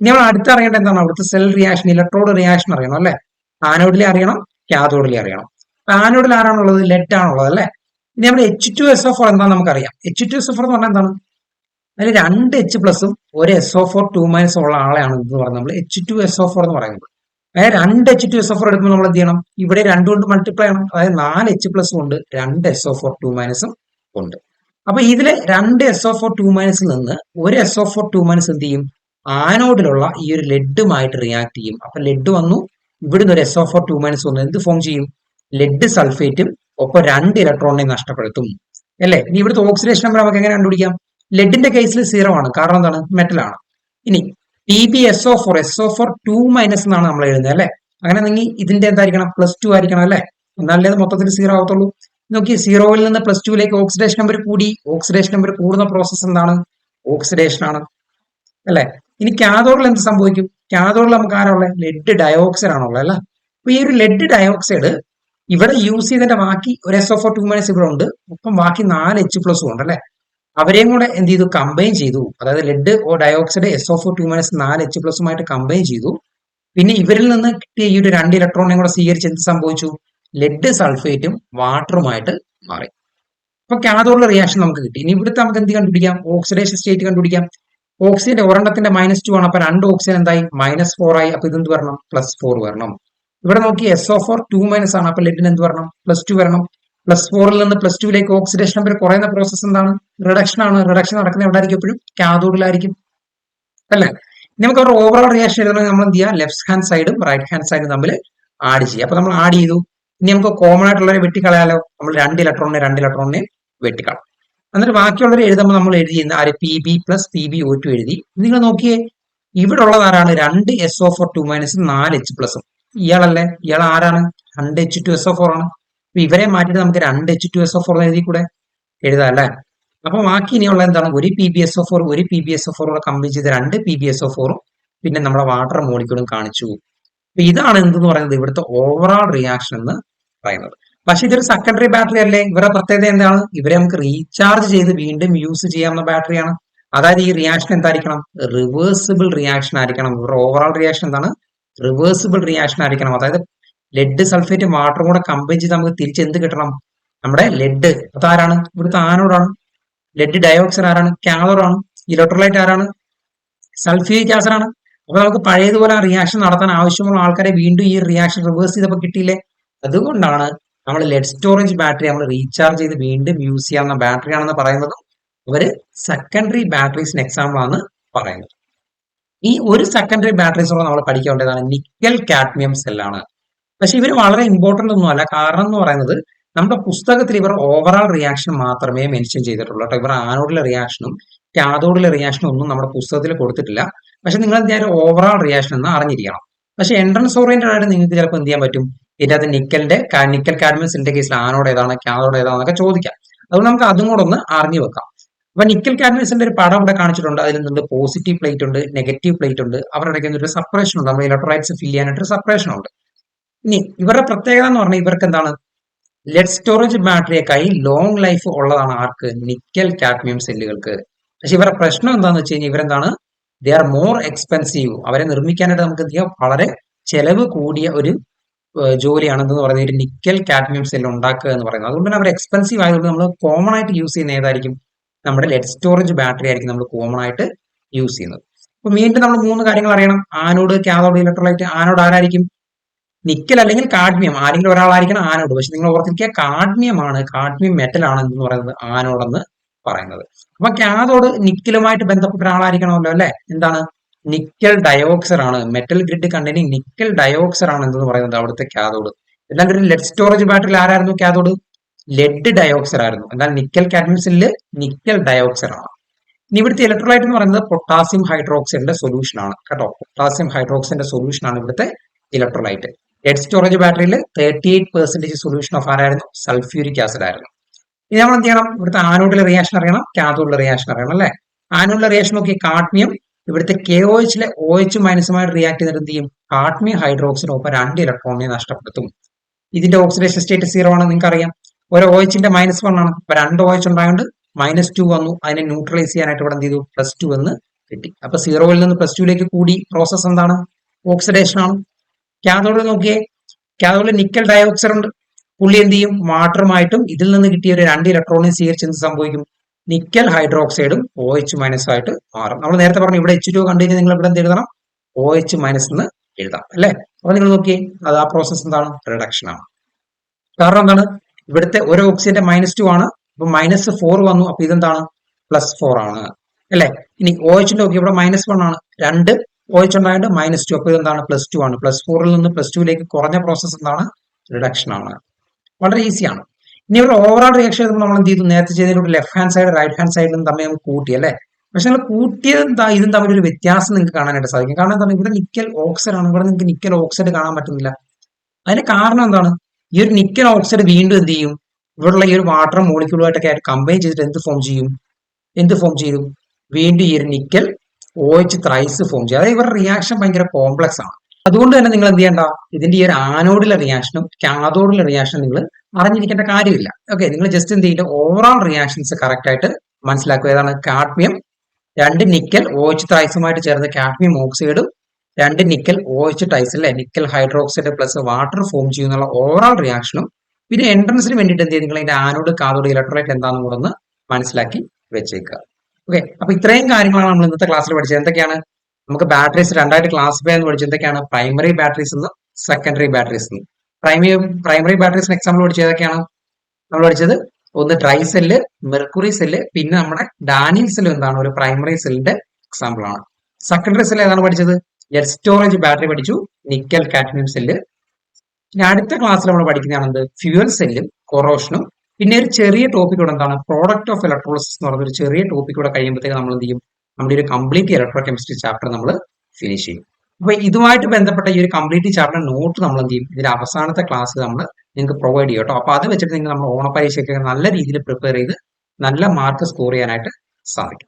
ഇനി നമ്മൾ അടുത്തറിയേണ്ടത് എന്താണ്? അവിടുത്തെ സെൽ റിയാക്ഷൻ, ഇലക്ട്രോഡ് റിയാക്ഷൻ അറിയണം അല്ലെ. ആനോഡിലെ അറിയണം, കാഥോഡിലെ അറിയണം. ആനോഡിൽ ആരാണുള്ളത്? ലെഡ് ആണുള്ളത് അല്ലെ. ഇനി നമ്മുടെ H2SO4 എന്താണെന്ന് നമുക്കറിയാം. H2SO4 എന്ന് പറഞ്ഞാൽ എന്താണ്? അതിൽ 2 H+ ഒരു SO4 2- ഉള്ള ആളെയാണ് എന്ന് പറഞ്ഞാൽ നമ്മൾ H2SO4 എന്ന് പറയുന്നത്. അതായത് 2 H2SO4 എടുക്കുമ്പോൾ നമ്മൾ എന്ത് ചെയ്യണം? ഇവിടെ 2 കൊണ്ട് മൾട്ടിപ്ലൈ ചെയ്യണം. അതായത് 4 H+ ഉണ്ട്, 2 SO4 2- ഉണ്ട്. അപ്പൊ ഇതിലെ 2 SO4 2- നിന്ന് ഒരു SO4 2- എന്ത് ചെയ്യും? ആനോഡിലുള്ള ഈ ഒരു ലെഡുമായിട്ട് റിയാക്ട് ചെയ്യും. അപ്പൊ ലെഡ് വന്നു, ഇവിടുന്ന് ഒരു SO4 2- വന്നു, എന്ത് ഫോം ചെയ്യും? ലെഡ് സൾഫേറ്റും ഒപ്പം 2 ഇലക്ട്രോണിനെ നഷ്ടപ്പെടുത്തും അല്ലേ. ഇനി ഇവിടുത്തെ ഓക്സിഡേഷൻ നമ്പർ നമുക്ക് എങ്ങനെ കണ്ടുപിടിക്കാം? ലെഡിന്റെ കേസിൽ 0 ആണ്, കാരണം എന്താണ്? മെറ്റൽ ആണ്. ഇനി PbSO4 2- എന്നാണ് നമ്മൾ എഴുതുന്നത് അല്ലെ. അങ്ങനെ നിങ്ങൾ ഇതിന്റെ എന്തായിരിക്കണം? +2 ആയിരിക്കണം അല്ലെ. എന്നാലേ അത് മൊത്തത്തിൽ 0 ആവത്തുള്ളൂ. നോക്കി, 0-ൽ നിന്ന് +2-ലേക്ക് ഓക്സിഡേഷൻ നമ്പർ കൂടി. ഓക്സിഡേഷൻ നമ്പർ കൂടുന്ന പ്രോസസ് എന്താണ്? ഓക്സിഡേഷൻ ആണ് അല്ലെ. ഇനി കാഥോഡിൽ എന്ത് സംഭവിക്കും? കാഥോഡിൽ നമുക്ക് ആരാണുള്ളത്? ലെഡ് ഡയോക്സൈഡ് ആണുള്ളത് അല്ലെ. അപ്പൊ ഈ ഒരു ലെഡ് ഡയോക്സൈഡ് ഇവിടെ യൂസ് ചെയ്തതിന്റെ ബാക്കി ഒരു SO4 2- ഇവിടെ ഉണ്ട്, ഒപ്പം ബാക്കി 4 H+ ഉണ്ട് അല്ലെ. അവരെയും കൂടെ എന്ത് ചെയ്തു? കമ്പൈൻ ചെയ്തു. അതായത് lead dioxide SO4 2- 4 H+- combine ചെയ്തു. പിന്നെ ഇവരിൽ നിന്ന് കിട്ടിയ ഈ ഒരു 2 ഇലക്ട്രോണിനെയും കൂടെ സ്വീകരിച്ച് എന്ത് സംഭവിച്ചു? ലെഡ് സൾഫേറ്റും വാട്ടറുമായിട്ട് മാറി. അപ്പൊ കാഥോഡിലെ റിയാക്ഷൻ നമുക്ക് കിട്ടി. ഇനി ഇവിടുത്തെ നമുക്ക് എന്ത് കണ്ടുപിടിക്കാം? ഓക്സിഡേഷൻ സ്റ്റേറ്റ് കണ്ടുപിടിക്കാം. ഓക്സിജന്റെ ഒരെണ്ണത്തിന്റെ -2 ആണ്. അപ്പൊ 2 ഓക്സിജൻ എന്തായി? -4 ആയി. അപ്പൊ ഇതെന്ത് വരണം? +4 വരണം. ഇവിടെ നോക്കി, SO4 2- ആണ്. അപ്പൊ ലെഡിന് എന്ത് വരണം? +2 വരണം. +4-ൽ നിന്ന് +2-ലേക്ക് ഓക്സിഡേഷൻ നമ്പർ കുറയുന്ന പ്രോസസ് എന്താണ്? റിഡക്ഷൻ ആണ്. റിഡക്ഷൻ നടക്കുന്ന എവിടെ ആയിരിക്കും? എപ്പോഴും കാഥോഡിലായിരിക്കും അല്ലെ. നമുക്ക് ഒരു ഓവറോൾ റിയാക്ഷൻ എഴുതണമെങ്കിൽ നമ്മൾ എന്ത് ചെയ്യുക? ലെഫ്റ്റ് ഹാൻഡ് സൈഡും റൈറ്റ് ഹാൻഡ് സൈഡും തമ്മിൽ ആഡ് ചെയ്യുക. അപ്പൊ നമ്മൾ ആഡ് ചെയ്തു. ഇനി നമുക്ക് കോമൺ ആയിട്ടുള്ളവരെ വെട്ടിക്കളയാലോ. നമ്മൾ 2 ഇലക്ട്രോണിനെ വെട്ടിക്കളാം. എന്നിട്ട് ബാക്കിയുള്ളവരെ എഴുതുമ്പോൾ നമ്മൾ എഴുതിയിരുന്ന ആര്? Pb + PbO2 എഴുതി. നിങ്ങൾ നോക്കിയേ, ഇവിടെ ഉള്ളത് ആരാണ്? 2 SO4 2- 4 H+. ഇയാളല്ലേ? ഇയാൾ ആരാണ്? 2 H2SO4 ആണ്. അപ്പൊ ഇവരെ മാറ്റിയിട്ട് നമുക്ക് 2 H2SO4 എഴുതി കൂടെ എഴുതാം അല്ലെ. അപ്പൊ ബാക്കി ഇനിയുള്ള എന്താണ്? ഒരു PbSO4 കൂടെ കമ്പൈൻ ചെയ്ത് 2 PbSO4-ഉം പിന്നെ നമ്മുടെ വാട്ടർ മോളിക്യൂളും കാണിച്ചു. അപ്പൊ ഇതാണ് എന്തെന്ന് പറയുന്നത് ഇവിടുത്തെ ഓവറോൾ റിയാക്ഷൻ എന്ന് പറയുന്നത്. പക്ഷെ ഇതൊരു സെക്കൻഡറി ബാറ്ററി അല്ലേ. ഇവരുടെ പ്രത്യേകത എന്താണ്? ഇവരെ നമുക്ക് റീചാർജ് ചെയ്ത് വീണ്ടും യൂസ് ചെയ്യാവുന്ന ബാറ്ററിയാണ്. അതായത് ഈ റിയാക്ഷൻ എന്തായിരിക്കണം? റിവേഴ്സിബിൾ റിയാക്ഷൻ ആയിരിക്കണം. ഇവരുടെ ഓവറോൾ റിയാക്ഷൻ എന്താണ്? റിവേഴ്സിബിൾ റിയാക്ഷൻ ആയിരിക്കണം. അതായത് ലെഡ് സൾഫേറ്റും വാട്ടറും കൂടെ കമ്പൈൻ ചെയ്ത് നമുക്ക് തിരിച്ച് എന്ത് കിട്ടണം? നമ്മുടെ ലെഡ്, അതാരാണ്? ഇവിടുത്തെ ആനോഡാണ്. ലെഡ് ഡയോക്സൈഡ് ആരാണ്? കാഥോഡാണ്. ഇലക്ട്രോലൈറ്റ് ആരാണ്? സൾഫ്യൂരിക് ആസിഡ് ആണ്. അപ്പൊ നമുക്ക് പഴയതുപോലെ ആ റിയാക്ഷൻ നടത്താൻ ആവശ്യമുള്ള ആൾക്കാരെ വീണ്ടും ഈ റിയാക്ഷൻ റിവേഴ്സ് ചെയ്തപ്പോൾ കിട്ടിയില്ലേ. അതുകൊണ്ടാണ് നമ്മൾ ലെഡ് സ്റ്റോറേജ് ബാറ്ററി നമ്മൾ റീചാർജ് ചെയ്ത് വീണ്ടും യൂസ് ചെയ്യാവുന്ന ബാറ്ററി ആണെന്ന് പറയുന്നതും അവര് സെക്കൻഡറി ബാറ്ററീസിന് എക്സാമ്പിൾ ആണ് പറയുന്നത്. ഈ ഒരു സെക്കൻഡറി ബാറ്ററീസ് കൂടെ നമ്മൾ പഠിക്കേണ്ടതാണ് നിക്കൽ കാഡ്മിയം സെല്ലാണ്. പക്ഷെ ഇവർ വളരെ ഇമ്പോർട്ടന്റ് ഒന്നുമല്ല. കാരണം എന്ന് പറയുന്നത് നമ്മുടെ പുസ്തകത്തിൽ ഇവർ ഓവറോൾ റിയാക്ഷൻ മാത്രമേ മെൻഷൻ ചെയ്തിട്ടുള്ളൂ കേട്ടോ. ഇവർ ആനോഡിലെ റിയാക്ഷനും കാഥോഡിലെ റിയാക്ഷനും ഒന്നും നമ്മുടെ പുസ്തകത്തിൽ കൊടുത്തിട്ടില്ല. പക്ഷെ നിങ്ങൾ ഞാൻ ഓവറോൾ റിയാക്ഷൻ എന്ന് അറിഞ്ഞിരിക്കണം. പക്ഷെ എൻട്രൻസ് ഓറിയന്റഡ് ആയിട്ട് നിങ്ങൾക്ക് ചിലപ്പോൾ എന്ത് ചെയ്യാൻ പറ്റും? ഇതിനകത്ത് നിക്കൽ കാഡ്മിയം സെല്ലിന്റെ കേസിൽ ആനോഡ് ഏതാണ്, കാഥോഡ് ഏതാണെന്നൊക്കെ ചോദിക്കാം. അതുകൊണ്ട് നമുക്ക് അതും കൂടെ ഒന്ന് അറിഞ്ഞു വെക്കാം. അപ്പൊ നിക്കൽ കാഡ്മിയം സെല്ലിന്റെ ഒരു പടം ഇവിടെ കാണിച്ചിട്ടുണ്ട്. അതിൽ നിന്ന് പോസിറ്റീവ് പ്ലേറ്റ് ഉണ്ട്, നെഗറ്റീവ് പ്ലേറ്റ് ഉണ്ട്. അവരുടെ ഒരു സെപ്പറേഷൻ ഉണ്ട്. നമ്മുടെ ഇലക്ട്രോലൈറ്റ്സ് ഫിൽ ചെയ്യാനായിട്ട് ഒരു സെപ്പറേഷൻ ഉണ്ട്. ഇനി ഇവരുടെ പ്രത്യേകത എന്ന് പറഞ്ഞാൽ ഇവർക്ക് എന്താണ്? ലെഡ് സ്റ്റോറേജ് ബാറ്ററിയേക്കായി ലോങ് ലൈഫ് ഉള്ളതാണ് ആർക്ക്? നിക്കൽ കാഡ്മിയം സെല്ലുകൾക്ക്. പക്ഷെ ഇവരുടെ പ്രശ്നം എന്താണെന്ന് വെച്ച് കഴിഞ്ഞാൽ ഇവരെന്താണ്? They are more expensive. അവരെ നിർമ്മിക്കാനായിട്ട് നമുക്ക് എന്ത് ചെയ്യാം? വളരെ ചെലവ് കൂടിയ ഒരു ജോലിയാണെന്ന് പറയുന്നത് ഒരു നിക്കൽ കാഡ്മിയം സെല്ല് ഉണ്ടാക്കുക എന്ന് പറയുന്നത്. അതുകൊണ്ട് തന്നെ അവർ എക്സ്പെൻസീവ് ആയതുകൊണ്ട് നമ്മൾ കോമൺ ആയിട്ട് യൂസ് ചെയ്യുന്ന ഏതായിരിക്കും? നമ്മുടെ ലെഡ് സ്റ്റോറേജ് ബാറ്ററി ആയിരിക്കും നമ്മൾ കോമൺ ആയിട്ട് യൂസ് ചെയ്യുന്നത്. അപ്പൊ വീണ്ടും നമ്മൾ 3 കാര്യങ്ങൾ അറിയണം. Anode, cathode, electrolyte. ആനോഡ് ആരായിരിക്കും? നിക്കൽ അല്ലെങ്കിൽ കാഡ്മിയം, ആരെങ്കിലും ഒരാളായിരിക്കണം ആനോഡ്. പക്ഷെ നിങ്ങൾ ഓർത്തിരിക്കുക, കാഡ്മിയം മെറ്റൽ ആണ് എന്ന് പറയുന്നത് ആനോഡ് എന്ന് പറയുന്നത്. അപ്പൊ കാഥോഡ് നിക്കലുമായിട്ട് ബന്ധപ്പെട്ട ഒരാളായിരിക്കണമല്ലോ അല്ലെ. എന്താണ്? നിക്കൽ ഡയോക്സൈഡ് ആണ്. Metal grid containing nickel dioxide ആണ് എന്ന് പറയുന്നത് അവിടുത്തെ കാഥോഡ്. എന്നാൽ ഒരു ലെഡ് സ്റ്റോറേജ് ബാറ്ററിയിൽ ആരായിരുന്നു കാഥോഡ്? ലെഡ് ഡയോക്സൈഡ് ആയിരുന്നു. എന്നാൽ നിക്കൽ കാഡ്മിയം സെല്ലിൽ നിക്കൽ ഡയോക്സൈഡ് ആണ്. ഇനി ഇവിടുത്തെ ഇലക്ട്രോലൈറ്റ് എന്ന് പറയുന്നത് പൊട്ടാസ്യം ഹൈഡ്രോക്സൈഡിന്റെ സൊല്യൂഷൻ ആണ് കേട്ടോ. പൊട്ടാസ്യം ഹൈഡ്രോക്സൈഡിന്റെ സൊല്യൂഷൻ ആണ് ഇവിടുത്തെ ഇലക്ട്രോലൈറ്റ്. ലെഡ് സ്റ്റോറേജ് ബാറ്ററിയിൽ 38% സൊല്യൂഷൻ ഓഫ് ആരായിരുന്നു? സൾഫ്യൂരിക് ആസിഡ് ആയിരുന്നു. ഇനി നമ്മൾ എന്ത് ചെയ്യണം? ഇവിടുത്തെ ആനോഡിലെ റിയാക്ഷൻ അറിയണം, കാഥോഡിലെ റിയാക്ഷൻ അറിയണം അല്ലെ. ആനുള്ള റിയാക്ഷൻ നോക്കി കാഡ്മിയം ഇവിടുത്തെ KOHലെ OH മൈനസുമായിട്ട് റിയാക്ട് ചെയ്തിട്ട് എന്ത് ചെയ്യും? കാഡ്മിയം ഹൈഡ്രോക്സൈഡ് 2 ഇലക്ട്രോണിനെ നഷ്ടപ്പെടുത്തും. ഇതിന്റെ ഓക്സിഡേഷൻ സ്റ്റേറ്റ് 0 ആണ്, നിങ്ങൾക്ക് അറിയാം. ഒരു OHന്റെ -1 ആണ്. അപ്പൊ 2 OH ഉണ്ടായതുകൊണ്ട് -2 വന്നു. അതിനെ ന്യൂട്രലൈസ് ചെയ്യാനായിട്ട് ഇവിടെ എന്ത് ചെയ്തു? +2 എന്ന് കിട്ടി. അപ്പൊ 0-ൽ നിന്ന് +2ലേക്ക് കൂടി. പ്രോസസ് എന്താണ്? ഓക്സിഡേഷൻ ആണ്. കാഥോഡിൽ നോക്കിയേ, കാഥോഡിൽ നിക്കൽ ഡയോക്സൈഡ് ഉണ്ട്. പുള്ളി എന്ത് ചെയ്യും? വാട്ടറുമായിട്ടും ഇതിൽ നിന്ന് കിട്ടിയ ഒരു 2 ഇലക്ട്രോണിനെ സ്വീകരിച്ച് എന്ത് സംഭവിക്കും? നിക്കൽ ഹൈഡ്രോക്സൈഡും OH മൈനസും ആയിട്ട് മാറും. നമ്മൾ നേരത്തെ പറഞ്ഞു ഇവിടെ H2 കണ്ടു കഴിഞ്ഞാൽ നിങ്ങൾ ഇവിടെ എന്ത് എഴുതണം? OH മൈനസ് എന്ന് എഴുതാം അല്ലെ? അപ്പൊ നിങ്ങൾ നോക്കിയേ, അത് ആ പ്രോസസ് എന്താണ്? റിഡക്ഷൻ ആണ്. കാരണം എന്താണ്? ഇവിടുത്തെ ഒരു ഓക്സിജന്റെ -2 ആണ്. അപ്പൊ -4 വന്നു. അപ്പൊ ഇതെന്താണ്? +4 ആണ് അല്ലെ? ഇനി OH നോക്കി, ഇവിടെ -1 ആണ്. 2 OH ഉണ്ടായിട്ട് -2. അപ്പൊ ഇതെന്താണ്? +2 ആണ്. +4-ൽ നിന്ന് +2ലേക്ക് കുറഞ്ഞ പ്രോസസ് എന്താണ്? റിഡക്ഷൻ ആണ്. വളരെ ഈസിയാണ്. ഇനി ഇവിടെ ഓവറോൾ റിയാക്ഷൻ എഴുതുമ്പോൾ നമ്മൾ എന്ത് ചെയ്തു? നേരത്തെ ചെയ്തതിലൂടെ left hand side right hand സൈഡിലും തമ്മിൽ നമുക്ക് കൂട്ടി അല്ലെ? പക്ഷെ നിങ്ങൾ കൂട്ടിയതും ഇതും തമ്മിൽ ഒരു വ്യത്യാസം നിങ്ങൾക്ക് കാണാനായിട്ട് സാധിക്കും. കാരണം എന്താണ്? ഇവിടെ നിക്കൽ ഓക്സൈഡ് ആണ്, ഇവിടെ നിങ്ങൾക്ക് നിക്കൽ ഓക്സൈഡ് കാണാൻ പറ്റുന്നില്ല. അതിന് കാരണം എന്താണ്? ഈ ഒരു നിക്കൽ ഓക്സൈഡ് വീണ്ടും എന്ത് ചെയ്യും? ഇവിടെയുള്ള ഈ ഒരു വാട്ടർ മോളിക്യൂളുമായിട്ടൊക്കെ ആയിട്ട് കമ്പൈൻ ചെയ്തിട്ട് എന്ത് ഫോം ചെയ്യും? വീണ്ടും ഈ ഒരു നിക്കൽ OH ത്രൈസ് ഫോം ചെയ്യും. അതായത് ഇവരുടെ റിയാക്ഷൻ ഭയങ്കര കോംപ്ലക്സ് ആണ്. അതുകൊണ്ട് തന്നെ നിങ്ങൾ എന്ത് ചെയ്യണ്ട? ഇതിന്റെ ഈ ഒരു ആനോഡിലെ റിയാക്ഷനും കാഥോഡിലെ റിയാക്ഷനും നിങ്ങൾ അറിഞ്ഞിരിക്കേണ്ട കാര്യമില്ല. ഓക്കെ, നിങ്ങൾ ജസ്റ്റ് എന്ത് ചെയ്യില്ല, ഓവറോൾ റിയാക്ഷൻസ് കറക്റ്റ് ആയിട്ട് മനസ്സിലാക്കുക. ഏതാണ്? കാഡ്മിയം 2 നിക്കൽ OH ത്രൈസുമായിട്ട് ചേർന്ന് കാഡ്മിയം ഓക്സൈഡും 2 നിക്കൽ OH ടൈസ് അല്ലെ, nickel hydroxide plus water form ചെയ്യുന്നുള്ള ഓവറോൾ റിയാക്ഷനും പിന്നെ എൻട്രൻസിന് വേണ്ടിയിട്ട് എന്ത് ചെയ്യും? നിങ്ങൾ അതിന്റെ ആനോഡ് കാഥോഡ് ഇലക്ട്രോലൈറ്റ് എന്താണെന്ന് കൂടെ ഒന്ന് മനസ്സിലാക്കി വെച്ചേക്കുക. ഓക്കെ, അപ്പൊ ഇത്രയും കാര്യങ്ങളാണ് നമ്മൾ ഇന്നത്തെ ക്ലാസ്സിൽ പഠിച്ചത്. എന്തൊക്കെയാണ്? നമുക്ക് ബാറ്ററീസ് രണ്ടായിട്ട് ക്ലാസിഫൈ എന്ന് പഠിച്ചത്. എന്തൊക്കെയാണ്? പ്രൈമറി ബാറ്ററീസ് എന്നും സെക്കൻഡറി ബാറ്ററീസ് എന്നും. പ്രൈമറി ബാറ്ററീസിന് എക്സാമ്പിൾ പഠിച്ചത് ഏതൊക്കെയാണ്? നമ്മൾ പഠിച്ചത് ഒന്ന് ഡ്രൈ സെല്ല്, മെർക്കുറി സെല്ല്, പിന്നെ നമ്മുടെ ഡാനിയൽ സെല്ല് എന്താണ്? ഒരു പ്രൈമറി സെല്ലിന്റെ എക്സാമ്പിൾ ആണ്. സെക്കൻഡറി സെല്ല് ഏതാണ് പഠിച്ചത്? എയർ സ്റ്റോറേജ് ബാറ്ററി പഠിച്ചു, നിക്കൽ കാഡ്മിയം സെല്ല്. ഇനി അടുത്ത ക്ലാസ്സിൽ നമ്മൾ പഠിക്കുന്നതാണ് ഫ്യൂവൽ സെല്ലും കൊറോഷനും. പിന്നെ ഒരു ചെറിയ ടോപ്പിക് കൂടെ എന്താണ്? പ്രോഡക്റ്റ് ഓഫ് ഇലക്ട്രോളിസിസ് എന്ന് പറയുന്ന ഒരു ചെറിയ ടോപ്പിക് കൂടെ കഴിയുമ്പോഴത്തേക്ക് നമ്മൾ എന്ത് ചെയ്യും? നമ്മുടെ ഒരു കംപ്ലീറ്റ് ഇലക്ട്രോ കെമിസ്ട്രി ചാപ്റ്റർ നമ്മൾ ഫിനിഷ് ചെയ്യും. അപ്പൊ ഇതുമായിട്ട് ബന്ധപ്പെട്ട ഈ ഒരു കംപ്ലീറ്റ് ചാപ്റ്റർ നോട്ട് നമ്മൾ എന്ത് ചെയ്യും? ഇതിന്റെ അവസാനത്തെ ക്ലാസ് നമ്മൾ നിങ്ങൾക്ക് പ്രൊവൈഡ് ചെയ്യും കേട്ടോ. അപ്പൊ അത് വെച്ചിട്ട് നിങ്ങൾ നമ്മുടെ ഓണപരീക്ഷയ്ക്ക് നല്ല രീതിയിൽ പ്രിപ്പയർ ചെയ്ത് നല്ല മാർക്ക് സ്കോർ ചെയ്യാനായിട്ട് സാധിക്കും.